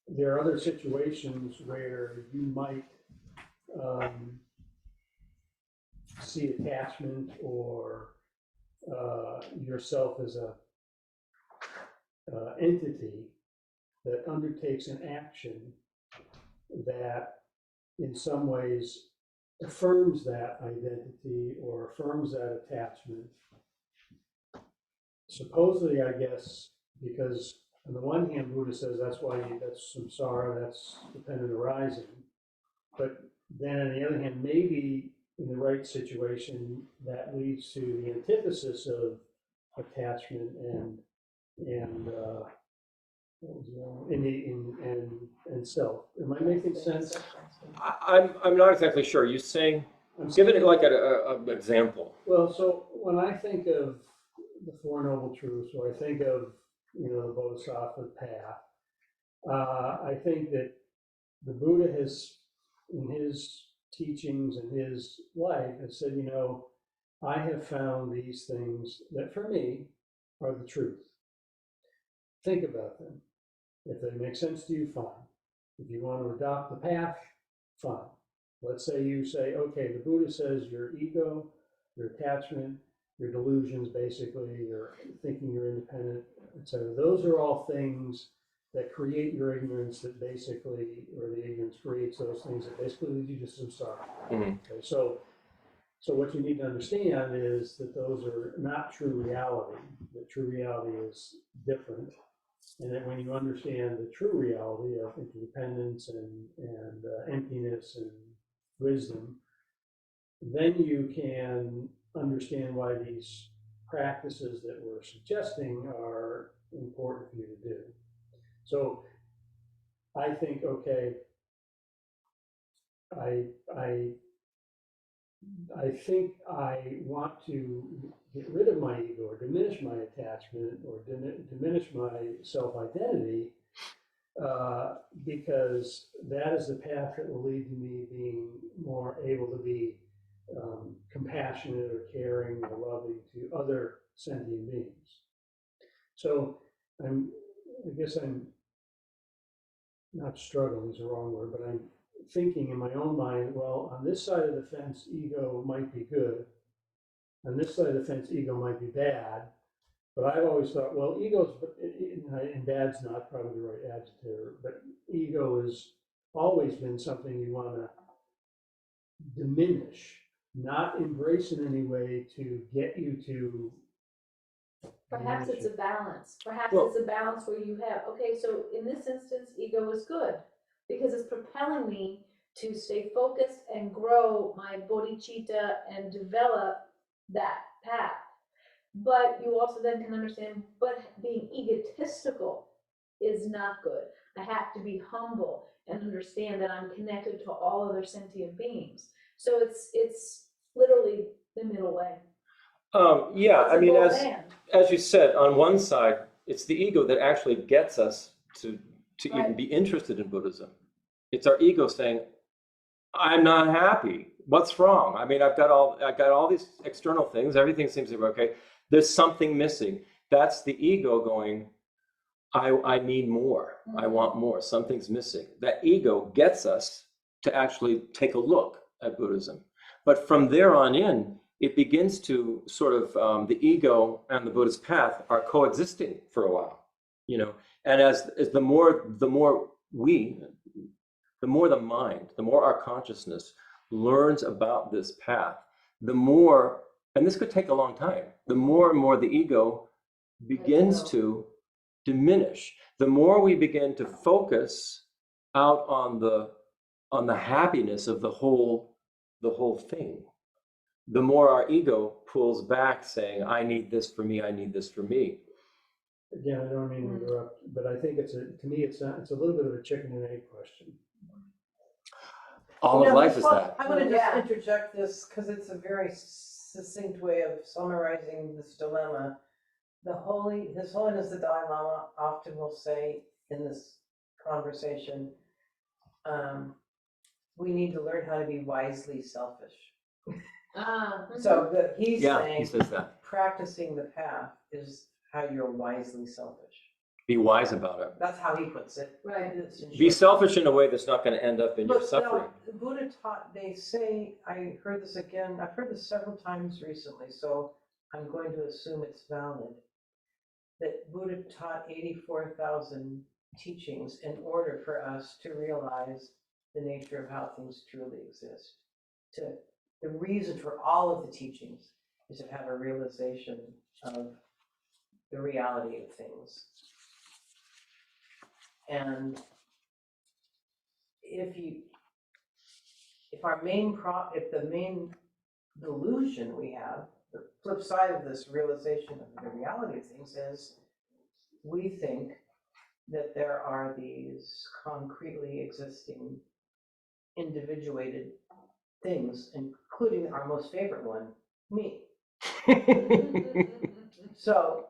there are other situations where you might see attachment or yourself as a entity that undertakes an action that in some ways affirms that identity or affirms that attachment. Supposedly, I guess, because on the one hand, Buddha says that's samsara, that's dependent arising. But then on the other hand, maybe in the right situation, that leads to the antithesis of attachment and what was the other one? And self. Am I making sense? I'm not exactly sure. You're saying, give it like an example. Well, so when I think of the Four Noble Truths, or I think of, the Bodhisattva path, I think that the Buddha has, in his teachings and his life, has said, I have found these things that for me are the truth. Think about them. If they make sense to you, fine. If you want to adopt the path, fine. Let's say you say, okay, the Buddha says your ego, your attachment, your delusions, basically, your thinking you're independent, etc. Those are all things that create your ignorance that basically, or the ignorance creates those things that basically lead you to samsara. Mm-hmm. Okay, so what you need to understand is that those are not true reality. The true reality is different. And that when you understand the true reality of interdependence and emptiness and wisdom, then you can understand why these practices that we're suggesting are important for you to do. So I think, okay, I think I want to get rid of my ego or diminish my attachment or diminish my self-identity because that is the path that will lead to me being more able to be compassionate or caring or loving to other sentient beings. So I guess I'm not struggling is the wrong word, but I'm thinking in my own mind, well, on this side of the fence, ego might be good. On this side of the fence, ego might be bad. But I've always thought, well, ego's, and bad's not probably the right adjective, but ego has always been something you want to diminish, not embrace in any way to get you to. Perhaps it's a balance. Perhaps Well- it's a balance where you have, okay, so in this instance, ego is good because it's propelling me to stay focused and grow my bodhicitta and develop that path. But you also then can understand, but being egotistical is not good. I have to be humble and understand that I'm connected to all other sentient beings. So it's literally the middle way. Yeah, It's I a mean, both and. as you said, on one side, it's the ego that actually gets us to even Right. be interested in Buddhism. It's our ego saying, I'm not happy. What's wrong? I mean, I've got all these external things. Everything seems to be okay. There's something missing. That's the ego going, I need more. I want more. Something's missing. That ego gets us to actually take a look at Buddhism. But from there on in, it begins to sort of, the ego and the Buddhist path are coexisting for a while, and as the more the mind, the more our consciousness learns about this path, the more, and this could take a long time, the more and more the ego begins to diminish. The more we begin to focus out on the happiness of the whole thing, the more our ego pulls back saying, I need this for me, I need this for me. Again, I don't mean to interrupt, but I think it's a little bit of a chicken and egg question. All of life is that. I want to just Yeah. interject this because it's a very succinct way of summarizing this dilemma. His Holiness the Dalai Lama often will say in this conversation, we need to learn how to be wisely selfish. So he's Yeah, saying he says that. practicing the path is how you're wisely selfish. Be wise about it. That's how he puts it. Right. It's in Be short. selfish in a way that's not going to end up in your But suffering. now, Buddha taught, they say, I heard this again, I've heard this several times recently, so I'm going to assume it's valid, that Buddha taught 84,000 teachings in order for us to realize the nature of how things truly exist. The reason for all of the teachings is to have a realization of the reality of things. And if if the main delusion we have, the flip side of this realization of the reality of things is we think that there are these concretely existing individuated things, including our most favorite one, me. So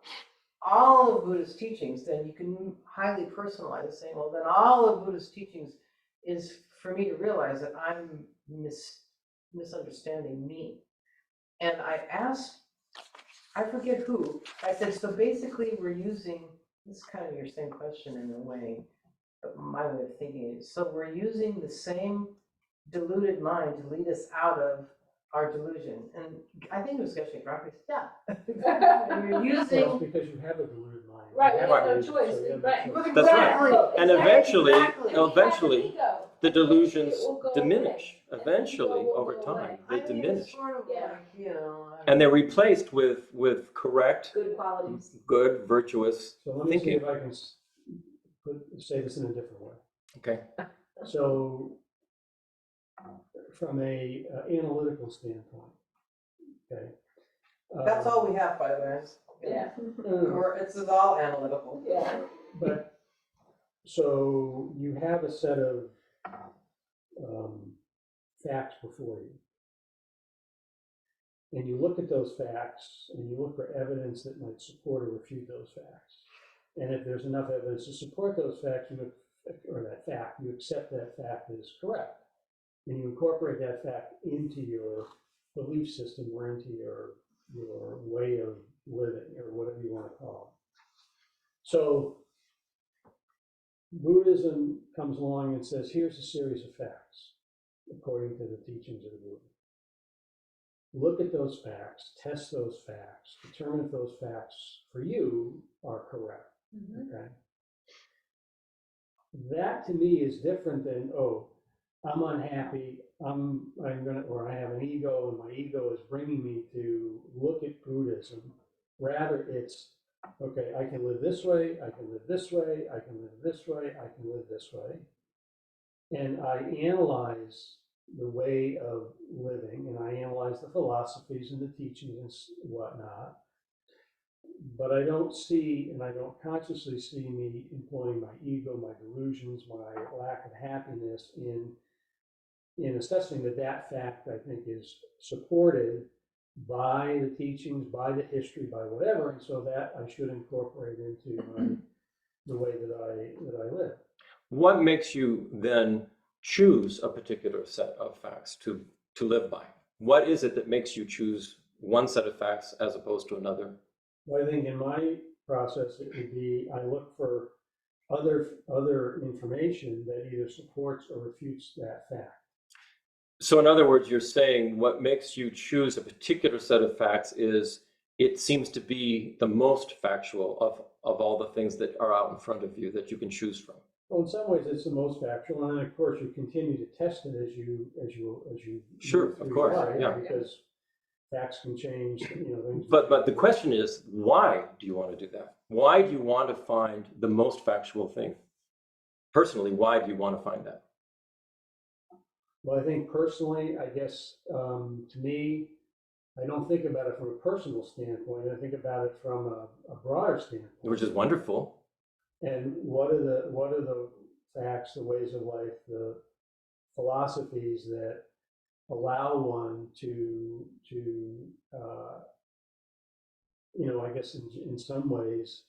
all of Buddha's teachings, then you can highly personalize, saying, well, then all of Buddha's teachings is for me to realize that I'm misunderstanding me. And I asked, I forget who, I said, so basically we're using, this is kind of your same question in a way, but my way of thinking is, so we're using the same deluded mind to lead us out of our delusion. And I think it was Geshe Prabhupada, yeah. You're Well, using, it's because you have a deluded mind. Right, we You have to no use it, choice, so you have right. no choice. That's right. Exactly. And eventually, Exactly. eventually, the delusions It will go diminish. away. Eventually, The ego will over go time, away. they diminish. Sort of Yeah. like, you know. And they're replaced with correct, Good qualities. good, virtuous So let me see thinking. if I can say this in a different way. Okay. So from a analytical standpoint, okay. That's all we have, by the way. Yeah, It's all analytical. yeah. But, so you have a set of facts before you. And you look at those facts and you look for evidence that might support or refute those facts. And if there's enough evidence to support those facts, or that fact, you accept that fact as correct. And you incorporate that fact into your belief system or into your way of living, or whatever you want to call it. So Buddhism comes along and says, here's a series of facts, according to the teachings of the Buddha. Look at those facts, test those facts, determine if those facts for you are correct. Mhm. Okay. That to me is different than, oh, I'm unhappy, or I have an ego and my ego is bringing me to look at Buddhism. Rather it's, okay, I can live this way, I can live this way, I can live this way, I can live this way. And I analyze the way of living, and I analyze the philosophies and the teachings and whatnot. But I don't see, and I don't consciously see me employing my ego, my delusions, my lack of happiness in assessing that fact, I think, is supported by the teachings, by the history, by whatever, and so that I should incorporate into the way that I live. What makes you then choose a particular set of facts to live by? What is it that makes you choose one set of facts as opposed to another? Well, I think in my process, it would be, I look for other information that either supports or refutes that fact. So in other words, you're saying what makes you choose a particular set of facts is it seems to be the most factual of all the things that are out in front of you that you can choose from. Well, in some ways, it's the most factual, and then of course you continue to test it as you Sure, move through of course, your life, yeah. because facts can change, things. But the question is, why do you want to do that? Why do you want to find the most factual thing? Personally, why do you want to find that? Well, I think personally, I guess, to me, I don't think about it from a personal standpoint. I think about it from a broader standpoint. Which is wonderful. And what are the facts, the ways of life, the philosophies that allow one to I guess in some ways,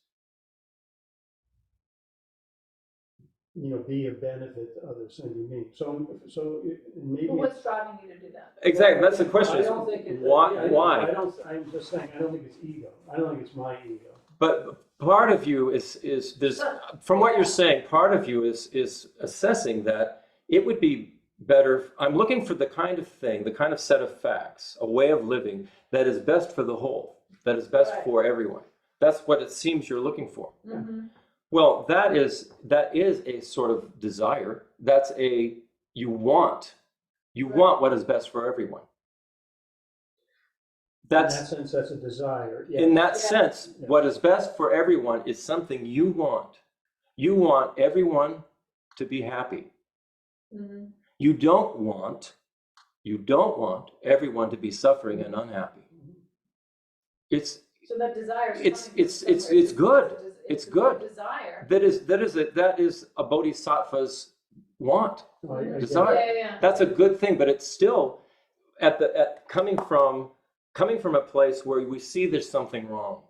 be a benefit to others and to me. So maybe But what's driving you to do that? Exactly, that's the question. I don't think Why? I'm just saying, I don't think it's ego. I don't think it's my ego. But part of you is there's, from what you're saying, part of you is assessing that it would be better. I'm looking for the kind of thing, the kind of set of facts, a way of living that is best for the whole, that is best Right. for everyone. That's what it seems you're looking for. Mm-hmm. Well, that is a sort of desire. That's you want what is best for everyone. In that sense, that's a desire. Yeah. In that Yeah. sense, Yeah. what is best for everyone is something you want. You want everyone to be happy. Mm-hmm. You don't want You don't want everyone to be suffering and unhappy. It's So that desire is It's- coming it's- from it's- somewhere. it's good. It's a good. Desire. that is a bodhisattva's want, desire. Yeah. That's a good thing, but it's still coming from a place where we see there's something wrong.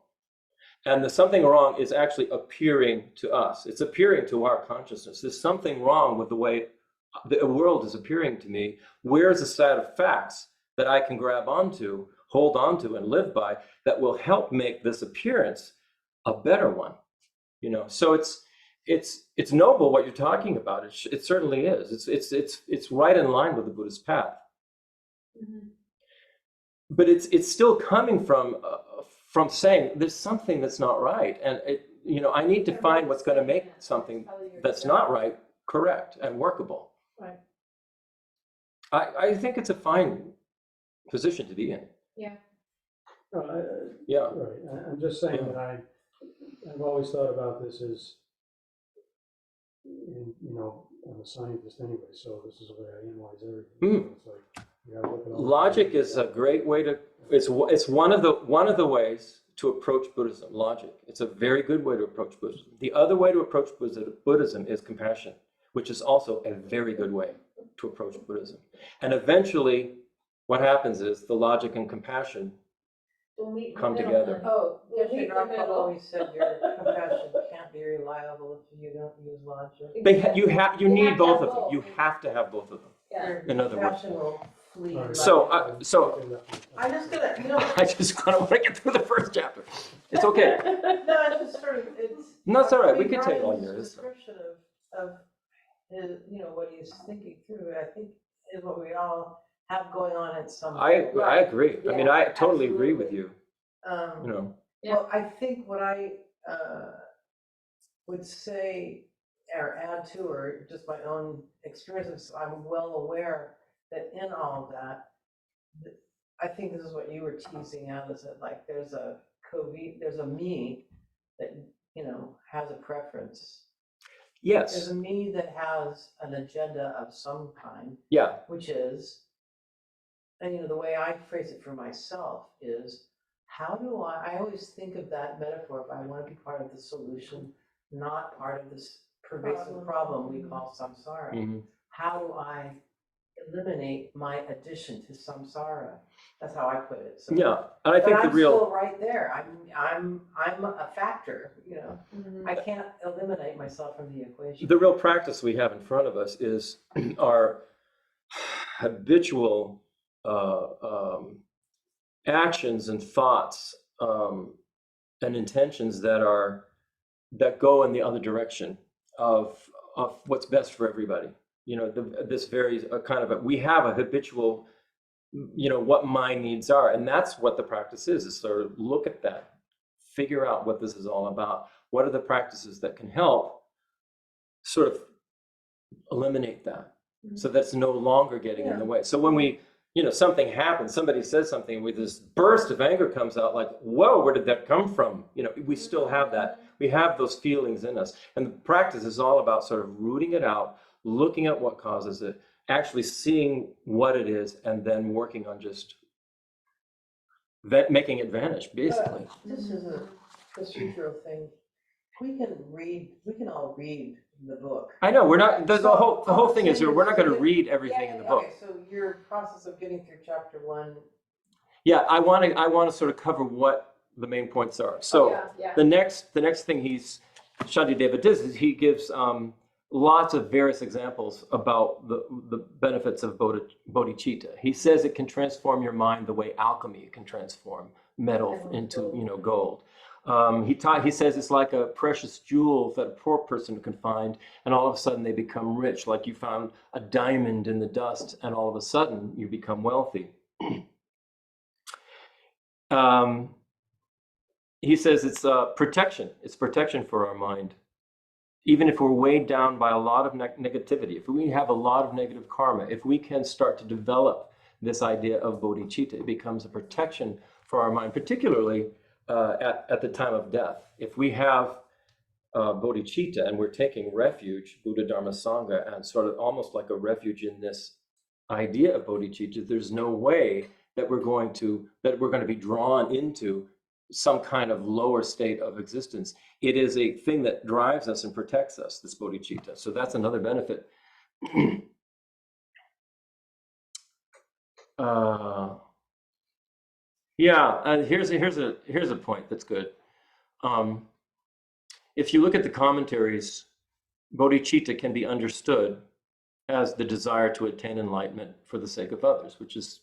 And the something wrong is actually appearing to us. It's appearing to our consciousness. There's something wrong with the way the world is appearing to me. Where's a set of facts that I can grab onto, hold onto, and live by that will help make this appearance a better one? So it's noble what you're talking about. It certainly is. It's right in line with the Buddhist path. Mhm. But it's still coming from saying there's something that's not right, and I need to find what's going to make something that's not right correct and workable. Right. I think it's a fine position to be in. Yeah. Yeah. Right, I'm just saying that I've always thought about this as, I'm a scientist anyway, so this is the way I analyze everything. So it's like, you gotta look at all the- Logic is a great way to. It's one of the ways to approach Buddhism. Logic. It's a very good way to approach Buddhism. The other way to approach Buddhism is compassion, which is also a very good way to approach Buddhism. And eventually, what happens is the logic and compassion We'll meet in the come middle together. then. Oh, We'll yes, meet in your the grandpa middle. always said your compassion can't be reliable if you don't use logic. You You need have to both have of them. both. You have to have both of them. Yeah. Your In other words. compassion will flee. All right. So, logic. I'm just gonna, I just kind of want to get through the first chapter. It's okay. No, it's just sort of, it's. No, it's all right. We I mean, can take all Brian's yours. Description of his, what he's thinking through, I think is what we all have going on at some I point. agree. I mean, Yeah, I totally agree with absolutely. you. Yeah. Well, I think what I would say or add to, or just my own experiences, I'm well aware that in all of that, I think this is what you were teasing out, is that like there's a me that, has a preference. There's Yes. a me that has an agenda of some kind, Yeah. which is, and the way I phrase it for myself is, how do I always think of that metaphor, if I want to be part of the solution, not part of this pervasive problem we call samsara. Mhm. How do I eliminate my addition to samsara? That's how I put it. So, Yeah. And I but think I'm the real. still right there. I'm a factor, Mhm. I can't eliminate myself from the equation. The real practice we have in front of us is our habitual actions and thoughts and intentions that go in the other direction of what's best for everybody. This varies we have a habitual, what my needs are, and that's what the practice is sort of look at that, figure out what this is all about. What are the practices that can help sort of eliminate that, so that's no longer getting in the way. So when we, something happens, somebody says something, with this burst of anger comes out, like, whoa, where did that come from? We still have that. We have those feelings in us. And the practice is all about sort of rooting it out, looking at what causes it, actually seeing what it is, and then working on just making it vanish, basically. This is a procedural thing. We can all read the book. I know, we're not, the So, whole thing is, so we're not going to you- read everything in the book. Okay, so your process of getting through chapter 1. Yeah, I want to sort of cover what the main points are. So Yeah. the next thing Shantideva does is he gives lots of various examples about the benefits of bodhicitta. He says it can transform your mind the way alchemy can transform metal into gold. He says it's like a precious jewel that a poor person can find, and all of a sudden they become rich, like you found a diamond in the dust, and all of a sudden you become wealthy. He says it's protection. It's protection for our mind. Even if we're weighed down by a lot of negativity, if we have a lot of negative karma, if we can start to develop this idea of bodhicitta, it becomes a protection for our mind, particularly at the time of death. If we have bodhicitta and we're taking refuge, Buddha, Dharma, Sangha, and sort of almost like a refuge in this idea of bodhicitta, there's no way that we're going to be drawn into some kind of lower state of existence. It is a thing that drives us and protects us, this bodhicitta. So that's another benefit. Yeah, here's a point that's good. If you look at the commentaries, bodhicitta can be understood as the desire to attain enlightenment for the sake of others, which is,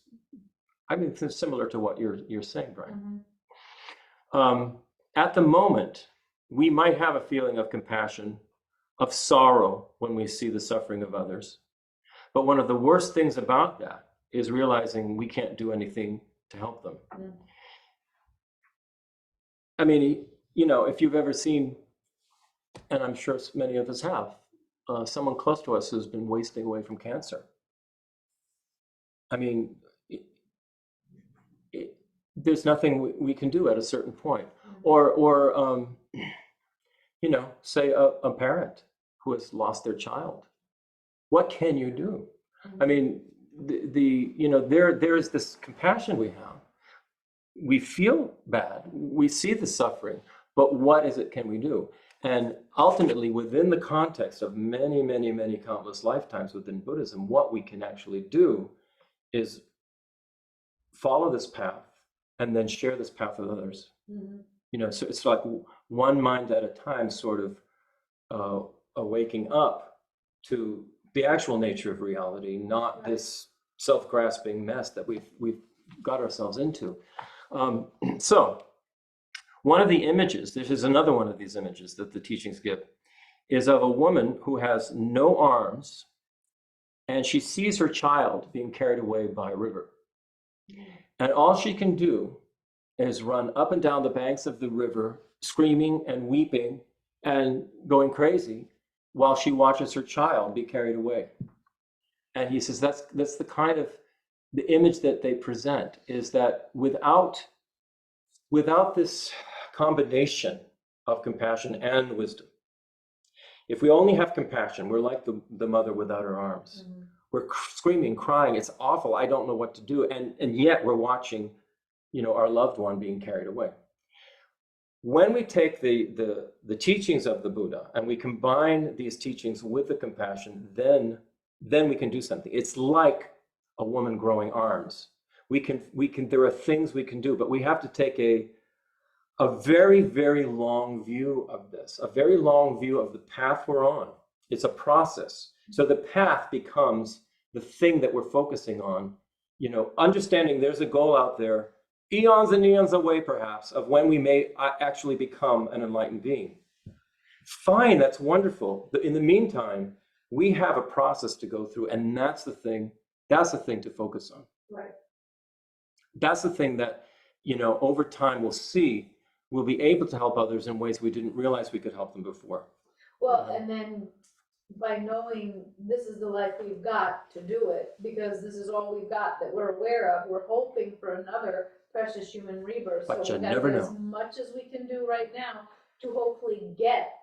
I mean, similar to what you're saying, Brian. At the moment, we might have a feeling of compassion, of sorrow when we see the suffering of others. But one of the worst things about that is realizing we can't do anything to help them. I mean, you know, if you've ever seen, and I'm sure many of us have, someone close to us who's been wasting away from cancer. I mean, there's nothing we can do at a certain point. Or you know, say a parent who has lost their child. What can you do? I mean, you know, there's this compassion we have. We feel bad. We see the suffering, but what is it can we do? And ultimately, within the context of many, many, many countless lifetimes within Buddhism, what we can actually do is follow this path and then share this path with others. You know, so it's like one mind at a time, sort of waking up to the actual nature of reality, not this self-grasping mess that we've got ourselves into. So one of the images, this is another one of these images that the teachings give, is of a woman who has no arms, and she sees her child being carried away by a river. And all she can do is run up and down the banks of the river, screaming and weeping and going crazy while she watches her child be carried away. And he says that's the kind of the image that they present, is that without this combination of compassion and wisdom, if we only have compassion, we're like the mother without her arms. We're screaming, crying, it's awful, I don't know what to do, and yet we're watching, you know, our loved one being carried away. When we take the teachings of the Buddha and we combine these teachings with the compassion, then we can do something. It's like a woman growing arms. We can, there are things we can do, but we have to take a very, very long view of this, a very long view of the path we're on. It's a process. So the path becomes the thing that we're focusing on, you know, understanding there's a goal out there, eons and eons away perhaps, of when we may actually become an enlightened being. Fine, that's wonderful. But in the meantime, we have a process to go through, and that's the thing to focus on. Right. That's the thing that, you know, over time we'll see, we'll be able to help others in ways we didn't realize we could help them before. Well, and then by knowing this is the life we've got to do it, because this is all we've got that we're aware of, we're hoping for another precious human rebirth. But so you we've got never to do as know. much as we can do right now to hopefully get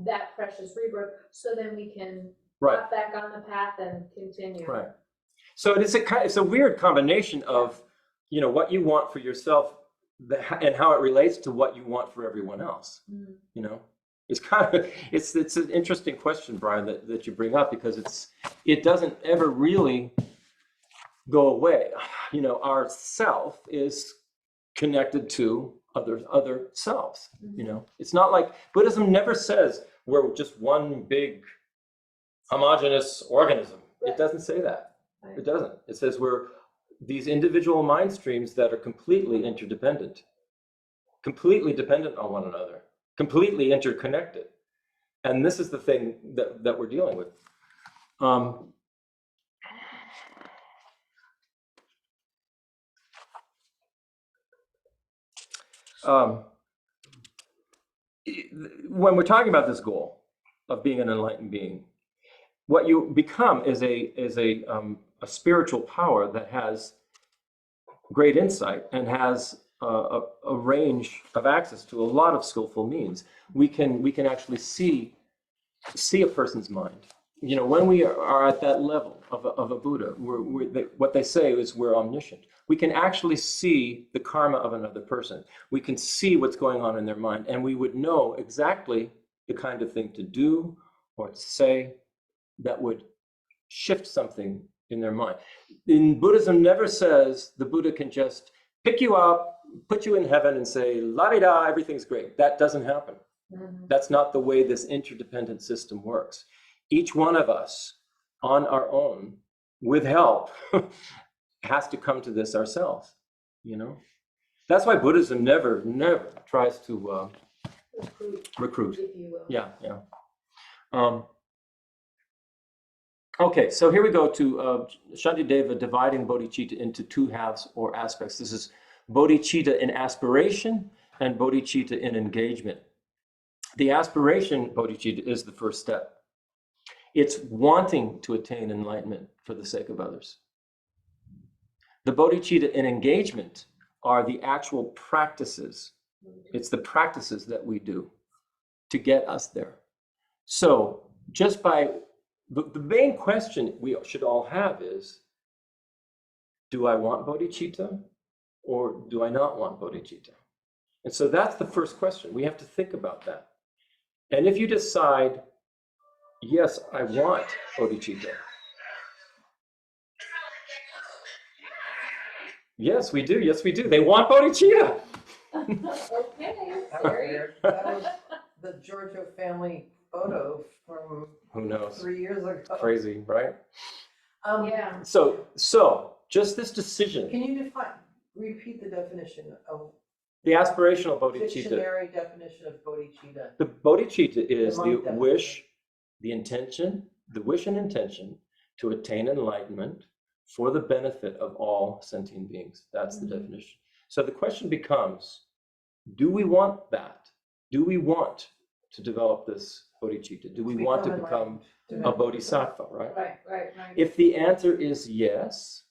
that precious rebirth, so then we can Right. get back on the path and continue. Right. So it's a weird combination of, you know, what you want for yourself and how it relates to what you want for everyone else. You know, it's kind of, it's an interesting question, Brian, that you bring up, because it doesn't ever really go away. You know, our self is connected to other selves. You know, it's not like Buddhism never says we're just one big homogeneous organism. It doesn't say that. It doesn't. It says we're these individual mind streams that are completely interdependent, completely dependent on one another, completely interconnected. And this is the thing that we're dealing with. When we're talking about this goal of being an enlightened being, what you become is a spiritual power that has great insight and has a range of access to a lot of skillful means. We can actually see a person's mind. when we are at that level of a Buddha, what they say is we're omniscient. We can actually see the karma of another person. We can see what's going on in their mind, and we would know exactly the kind of thing to do or to say that would shift something in their mind. In Buddhism, never says the Buddha can just pick you up, put you in heaven, and say, la-di-da, everything's great. That doesn't happen. That's not the way this interdependent system works. Each one of us, on our own, with help, has to come to this ourselves, That's why Buddhism never tries to recruit. If you will. Yeah. Okay, so here we go to Shantideva dividing bodhicitta into two halves or aspects. This is bodhicitta in aspiration and bodhicitta in engagement. The aspiration bodhicitta is the first step. It's wanting to attain enlightenment for the sake of others. The bodhicitta in engagement are the actual practices. It's the practices that we do to get us there. So just by the main question we should all have is, do I want bodhicitta or do I not want bodhicitta? And so that's the first question. We have to think about that. And if you decide, yes, I want bodhicitta. Yes, we do. Yes, we do. They want bodhicitta. Okay, That was sorry. weird. That was the Giorgio family photo from Who knows? 3 years ago. Crazy, right? Yeah. So just this decision, Can you repeat the definition of, the aspirational bodhicitta. dictionary definition of bodhicitta? The bodhicitta is The the monk definition. wish, the wish and intention to attain enlightenment for the benefit of all sentient beings. That's the definition. So the question becomes, do we want that? Do we want to develop this bodhicitta? Do we want to become a bodhisattva, right? Right. If the answer is yes,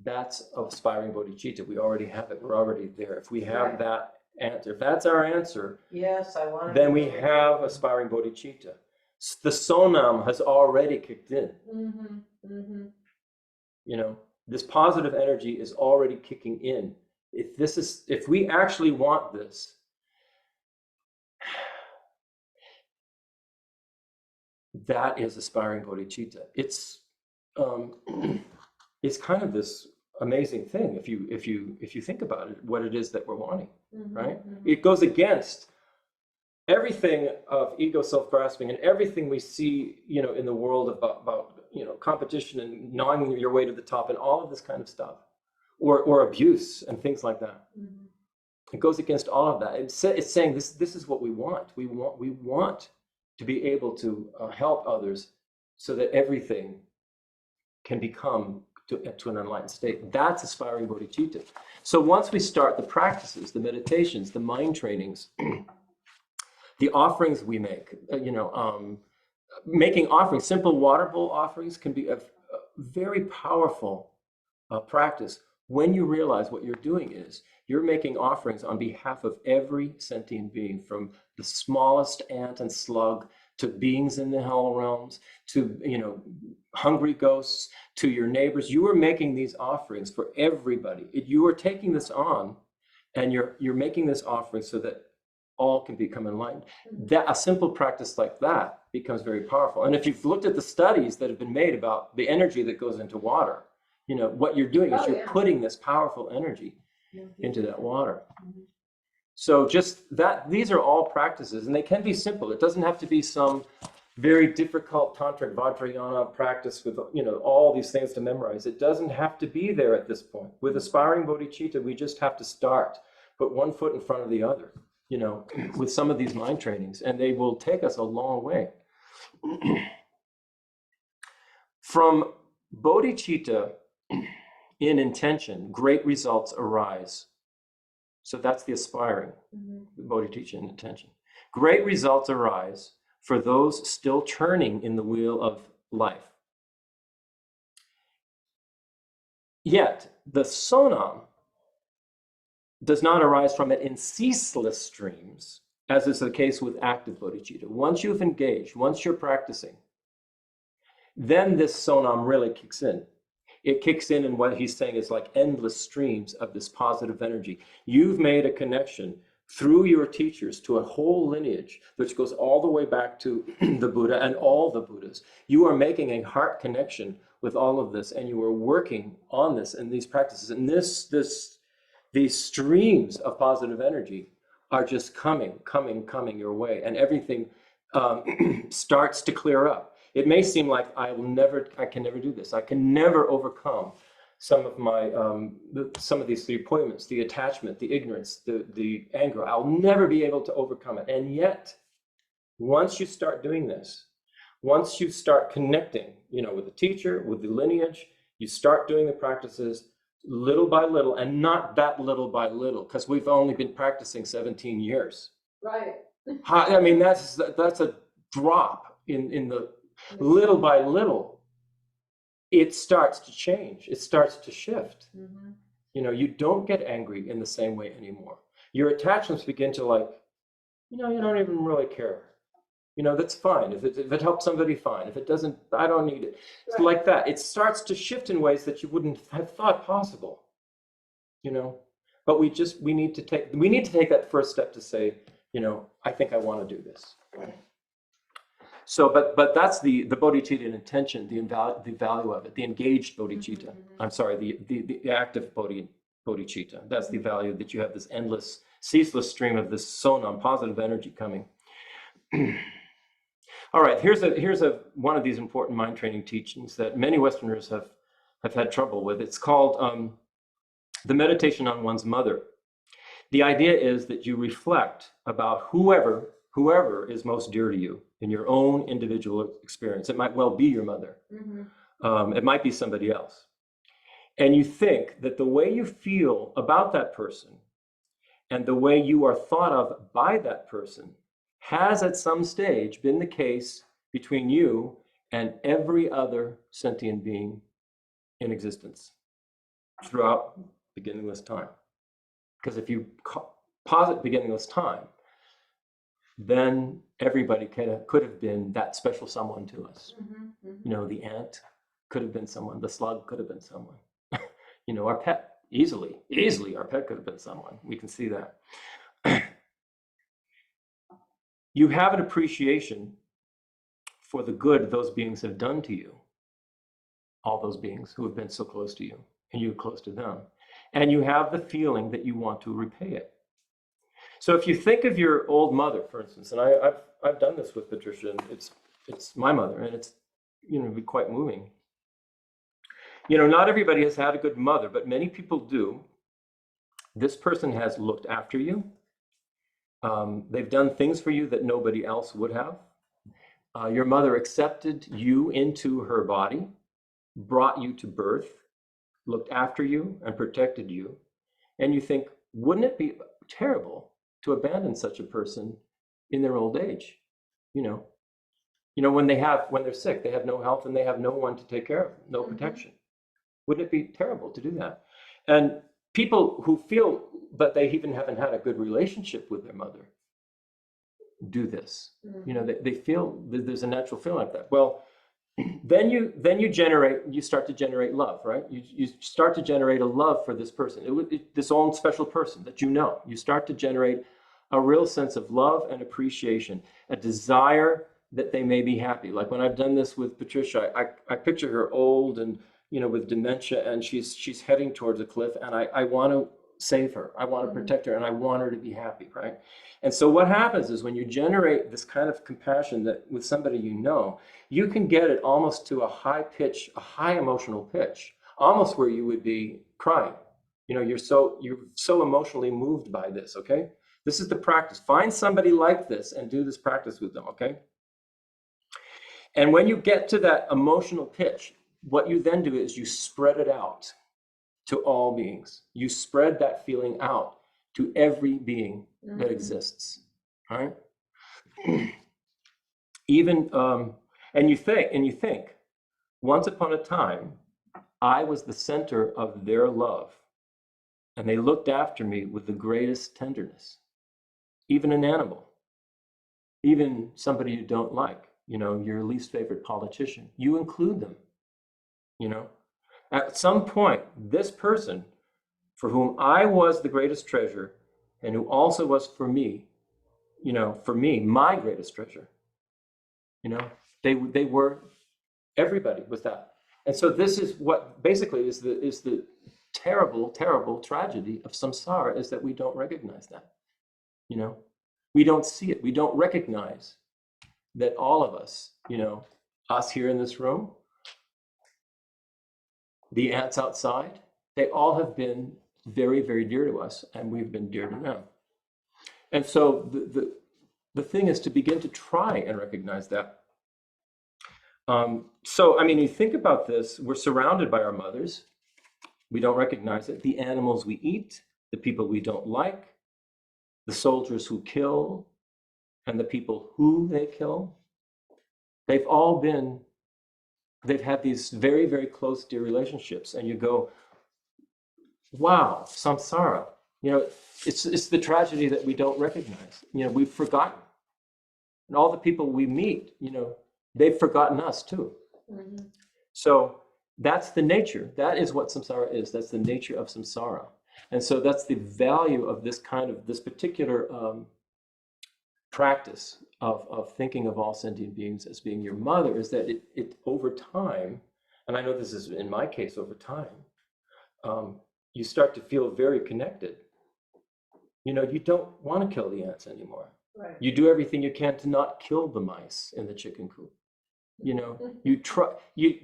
that's aspiring bodhicitta. We already have it. We're already there. If we have Right. that answer, if that's our answer, Yes, I want to. then we have aspiring bodhicitta. The sonam has already kicked in. This positive energy is already kicking in. If we actually want this, that is aspiring bodhicitta. It's kind of this amazing thing if you think about it, what it is that we're wanting, right? It goes against everything of ego, self-grasping, and everything we see, in the world about competition and gnawing your way to the top and all of this kind of stuff, or abuse and things like that. It goes against all of that. It's saying this is what we want. We want to be able to help others so that everything can become to an enlightened state. That's aspiring bodhicitta. So once we start the practices, the meditations, the mind trainings, the offerings we make, making offerings, simple water bowl offerings can be a very powerful practice when you realize what you're doing is you're making offerings on behalf of every sentient being, from the smallest ant and slug to beings in the hell realms, to hungry ghosts, to your neighbors. You are making these offerings for everybody. You are taking this on, and you're making this offering so that all can become enlightened. That a simple practice like that becomes very powerful. And if you've looked at the studies that have been made about the energy that goes into water, what you're doing is you're putting this powerful energy into that water. So just that, these are all practices, and they can be simple. It doesn't have to be some very difficult tantric vajrayana practice with all these things to memorize. It doesn't have to be there at this point. With aspiring bodhicitta, we just have to start, put one foot in front of the other, with some of these mind trainings, and they will take us a long way. From bodhicitta in intention, great results arise. So that's the aspiring bodhicitta in intention. Great results arise for those still turning in the wheel of life. Yet the sonam does not arise from it in ceaseless streams, as is the case with active bodhicitta. Once you've engaged, once you're practicing, then this sonam really kicks in. It kicks in, and what he's saying is like endless streams of this positive energy. You've made a connection through your teachers to a whole lineage which goes all the way back to the Buddha and all the Buddhas. You are making a heart connection with all of this, and you are working on this and these practices. And these streams of positive energy are just coming your way, and everything starts to clear up. It may seem like I can never do this. I can never overcome some of my some of these 3 appointments, the attachment, the ignorance, the anger. I'll never be able to overcome it. And yet, once you start doing this, once you start connecting, with the teacher, with the lineage, you start doing the practices little by little, and not that little by little, because we've only been practicing 17 years. Right. I mean, that's a drop in the little by little. It starts to change. It starts to shift. Mm-hmm. You don't get angry in the same way anymore. Your attachments begin to you don't even really care. That's fine. If it helps somebody, fine. If it doesn't, I don't need it. It's Right. like that. It starts to shift in ways that you wouldn't have thought possible. But we need to take that first step to say, I think I want to do this. So, but that's the bodhicitta intention, the value of it, the engaged bodhicitta. Mm-hmm. I'm sorry, the active bodhicitta. That's the value, that you have this endless, ceaseless stream of this sonam, positive energy coming. All right, here's one of these important mind training teachings that many Westerners have had trouble with. It's called the meditation on one's mother. The idea is that you reflect about whoever is most dear to you in your own individual experience. It might well be your mother. Mm-hmm. It might be somebody else. And you think that the way you feel about that person and the way you are thought of by that person has at some stage been the case between you and every other sentient being in existence throughout beginningless time. Because if you posit beginningless time, then everybody could have been that special someone to us. Mm-hmm. Mm-hmm. The ant could have been someone, the slug could have been someone. Our pet, easily our pet could have been someone. We can see that. You have an appreciation for the good those beings have done to you, all those beings who have been so close to you, and you close to them. And you have the feeling that you want to repay it. So if you think of your old mother, for instance, and I've done this with Patricia, and it's my mother, and it's be quite moving. Not everybody has had a good mother, but many people do. This person has looked after you. They've done things for you that nobody else would have. Your mother accepted you into her body, brought you to birth, looked after you, and protected you. And you think, wouldn't it be terrible to abandon such a person in their old age? When they're sick, they have no health and they have no one to take care of them, no protection. Wouldn't it be terrible to do that? And people who feel that they even haven't had a good relationship with their mother do this. Mm-hmm. They feel there's a natural feeling like that. Well, then you start to generate love, right? You start to generate a love for this person, this own special person that you start to generate a real sense of love and appreciation, a desire that they may be happy. Like when I've done this with Patricia, I picture her old and with dementia, and she's heading towards a cliff, and I want to save her, I want to protect her, and I want her to be happy, right? And so what happens is when you generate this kind of compassion that with somebody you can get it almost to a high emotional pitch, almost where you would be crying. You're so emotionally moved by this, okay? This is the practice. Find somebody like this and do this practice with them, okay? And when you get to that emotional pitch, what you then do is you spread it out to all beings. You spread that feeling out to every being that exists, right? Even, and you think, once upon a time, I was the center of their love, and they looked after me with the greatest tenderness. Even an animal, even somebody you don't like, your least favorite politician. You include them, At some point, this person for whom I was the greatest treasure and who also was for me, my greatest treasure, they were, everybody was that. And so this is what basically is the terrible, terrible tragedy of samsara, is that we don't recognize that. We don't see it. We don't recognize that all of us, us here in this room, the ants outside, they all have been very, very dear to us, and we've been dear to them. And so the thing is to begin to try and recognize that. So, I mean, you think about this, we're surrounded by our mothers. We don't recognize it. The animals we eat, the people we don't like, the soldiers who kill, and the people who they kill. They've had these very, very close, dear relationships. And you go, wow, samsara. It's the tragedy that we don't recognize. We've forgotten. And all the people we meet, they've forgotten us too. Mm-hmm. So that's the nature. That is what samsara is. That's the nature of samsara. And so that's the value of this particular practice of thinking of all sentient beings as being your mother, is that it over time, and I know this is in my case over time, you start to feel very connected. You don't want to kill the ants anymore. Right. You do everything you can to not kill the mice in the chicken coop. You try,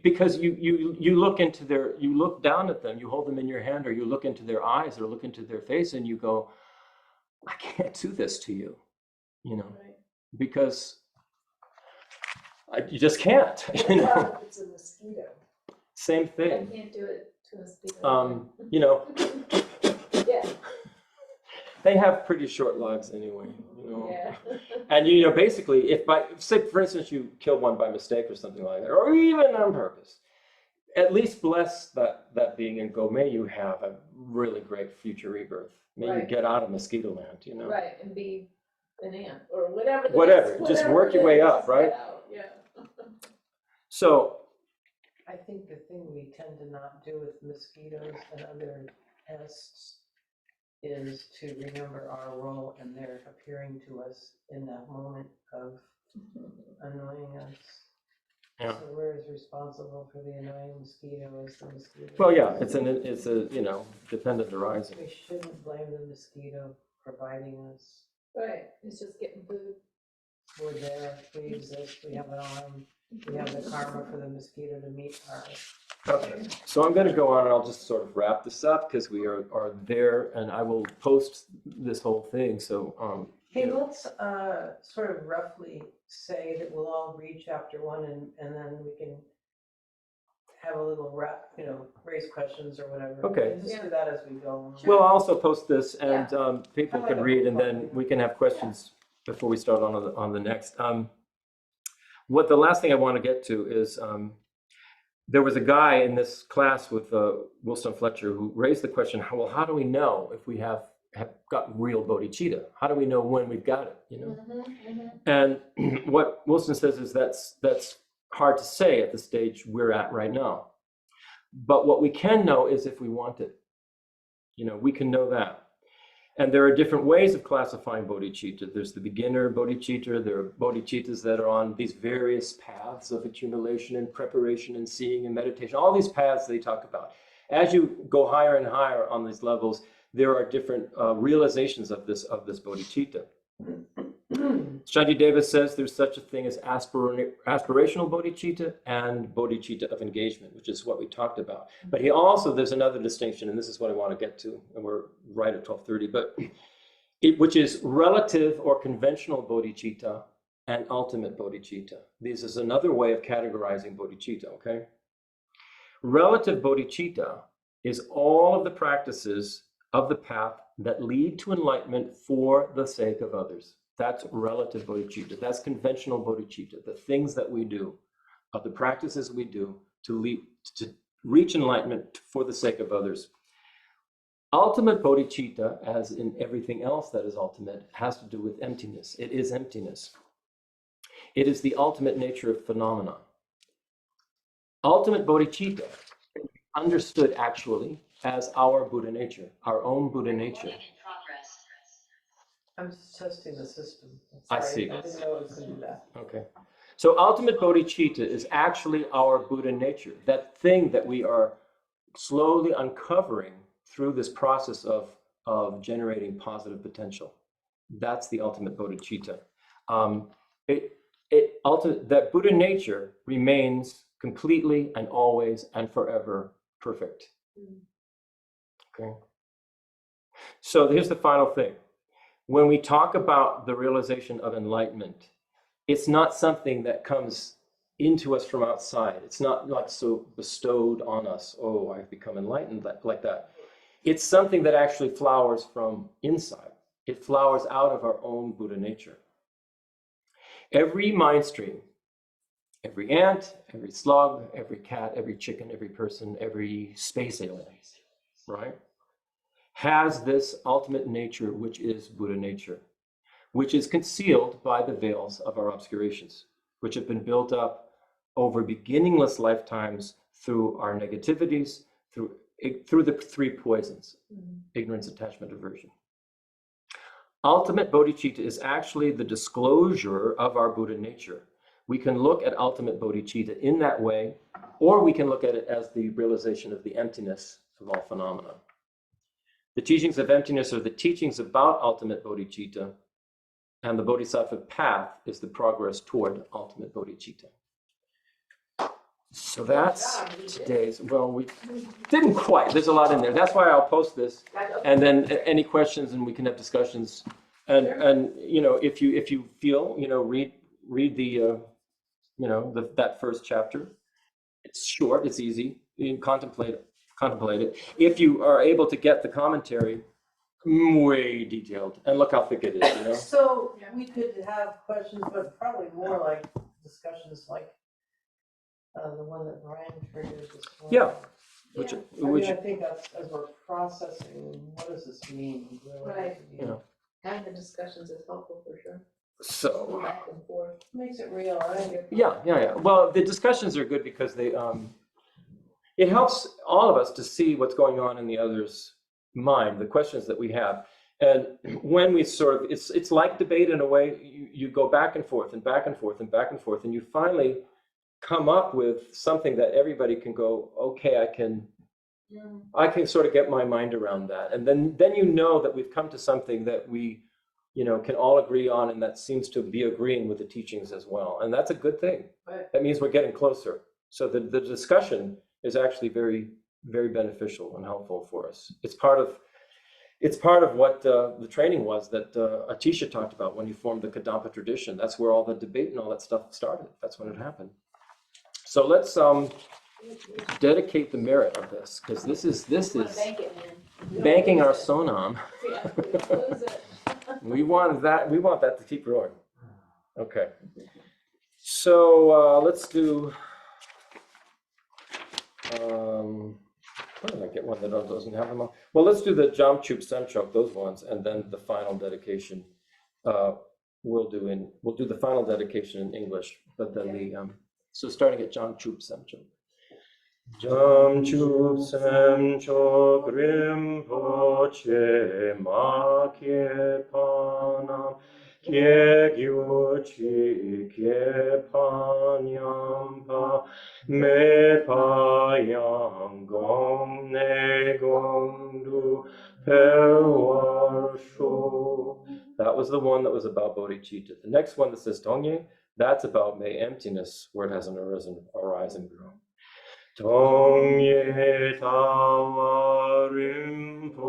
because you look down at them, you hold them in your hand, or you look into their eyes or look into their face, and you go, I can't do this to you, Right. because you just can't. It's a mosquito. Same I thing. can't do it to a mosquito. Yeah. They have pretty short lives anyway, Yeah. And basically, if say for instance you kill one by mistake or something like that, or even on purpose, at least bless that being and go, may you have a really great future rebirth. May you get out of mosquito land, Right, and be an ant or whatever. Just work your way up, right? Yeah. So I think the thing we tend to not do with mosquitoes and other pests is to remember our role in their appearing to us in that moment of annoying us. Yeah. So we're as responsible for the annoying mosquito as the mosquito. well, yeah, it's a dependent arising. We shouldn't blame the mosquito providing us. Right, it's just getting food. We're there, we exist, we have an arm, we have the karma for the mosquito to meet ours. Okay, so I'm going to go on and I'll just sort of wrap this up because we are there, and I will post this whole thing. So, Hey, let's sort of roughly say that we'll all read chapter 1 and then we can have a little raise questions or whatever. Okay. We'll just do that as we go. we'll also post this, and people I can like read, it. and then we can have questions before we start on the next. What the last thing I want to get to is there was a guy in this class with Wulstan Fletcher who raised the question, well, how do we know if we have got real bodhicitta? How do we know when we've got it? And what Wulstan says is that's hard to say at the stage we're at right now. But what we can know is if we want it. We can know that. And there are different ways of classifying bodhicitta. There's the beginner bodhicitta. There are bodhicittas that are on these various paths of accumulation and preparation and seeing and meditation. All these paths they talk about. As you go higher and higher on these levels, there are different realizations of this bodhicitta. Shantideva says there's such a thing as aspirational bodhicitta and bodhicitta of engagement, which is what we talked about. But there's another distinction, and this is what I want to get to, and we're right at 12:30, but which is relative or conventional bodhicitta and ultimate bodhicitta. This is another way of categorizing bodhicitta, okay? Relative bodhicitta is all of the practices of the path that lead to enlightenment for the sake of others. That's relative bodhicitta. That's conventional bodhicitta. The things that we do, the practices we do to reach enlightenment for the sake of others. Ultimate bodhicitta, as in everything else that is ultimate, has to do with emptiness. It is emptiness. It is the ultimate nature of phenomena. Ultimate bodhicitta can be understood actually as our Buddha nature, our own Buddha nature. I'm just testing the system. I Sorry, see. I didn't know it was going to do that. Okay. So ultimate bodhicitta is actually our Buddha nature, that thing that we are slowly uncovering through this process of generating positive potential. That's the ultimate bodhicitta. That Buddha nature remains completely and always and forever perfect. Okay. So here's the final thing. When we talk about the realization of enlightenment, it's not something that comes into us from outside. It's not like so bestowed on us. Oh, I've become enlightened like that. It's something that actually flowers from inside. It flowers out of our own Buddha nature. Every mind stream, every ant, every slug, every cat, every chicken, every person, every space alien, right, has this ultimate nature, which is Buddha nature, which is concealed by the veils of our obscurations, which have been built up over beginningless lifetimes through our negativities, through the three poisons, ignorance, attachment, aversion. Ultimate bodhicitta is actually the disclosure of our Buddha nature. We can look at ultimate bodhicitta in that way, or we can look at it as the realization of the emptiness of all phenomena. The teachings of emptiness are the teachings about ultimate bodhicitta, and the Bodhisattva path is the progress toward ultimate bodhicitta. So that's today's, well, we didn't quite, there's a lot in there. That's why I'll post this, and then any questions and we can have discussions. And you know, if you feel, you know, read the, you know, that first chapter. It's short, it's easy, you can contemplate it. If you are able to get the commentary, way detailed, and look how thick it is, you know? So we could have questions, but probably more like discussions like the one that Brian triggered this morning. Yeah. Yeah. I think as we're processing, what does this mean? Really? Right. Yeah. Having the discussions is helpful for sure. So, Back and forth. Makes it real, right? yeah. Well, the discussions are good because they, it helps all of us to see what's going on in the other's mind, the questions that we have. And when we sort of, it's like debate in a way. You go back and forth and back and forth and back and forth, and you finally come up with something that everybody can go, okay, I can sort of get my mind around that. And then you know that we've come to something that we, you know, can all agree on, and that seems to be agreeing with the teachings as well. And that's a good thing. Right. That means we're getting closer. So the discussion is actually very, very beneficial and helpful for us. It's part of what the training was that Atisha talked about when he formed the Kadampa tradition. That's where all the debate and all that stuff started. That's when it happened. So let's dedicate the merit of this, because this is Bank it, man. banking our sonam. Yeah, lose it. We want that to keep growing. Okay. So let's do. Why did I get one that doesn't have them all? Well, let's do the Jamchup Semchok, those ones, and then the final dedication. We'll do the final dedication in English, but then so starting at Jamchup Semchok. Jamchup Semchok Rinpoche Ma Kye Panam Kye Gyuchi Kye Panyam Pa Me Payam Gom Ne Gom Du Perwar Sho. That was the one that was about bodhicitta. The next one that says Tongye, that's about may emptiness, where it hasn't arisen, arise and grow. Tongye Tawa Rinpoche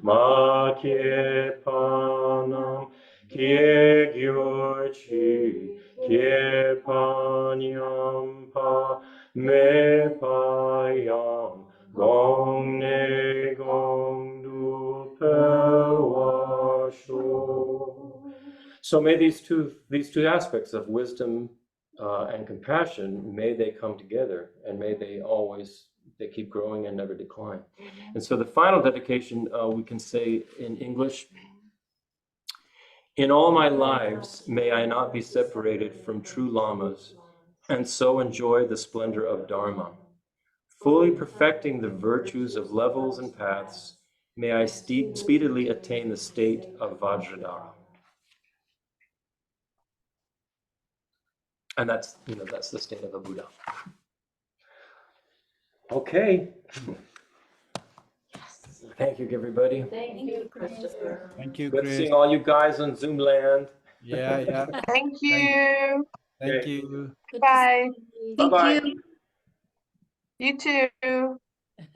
Ma Kye Panam Kye Gyurchi Kye Panyam Pa Me Payam Gong Ne Gong Du Perwa Sho. So may these two aspects of wisdom and compassion, may they come together, and may they keep growing and never decline. And so the final dedication we can say in English. In all my lives, may I not be separated from true lamas and so enjoy the splendor of Dharma. Fully perfecting the virtues of levels and paths, may I speedily attain the state of Vajradhara. And that's the state of a Buddha. Okay. Thank you, everybody. Thank you, Christopher. Thank you, Good Chris. seeing all you guys on Zoom land. Yeah, yeah. Thank you. Thank Okay. you. Good to Bye. see you. Bye-bye. You too.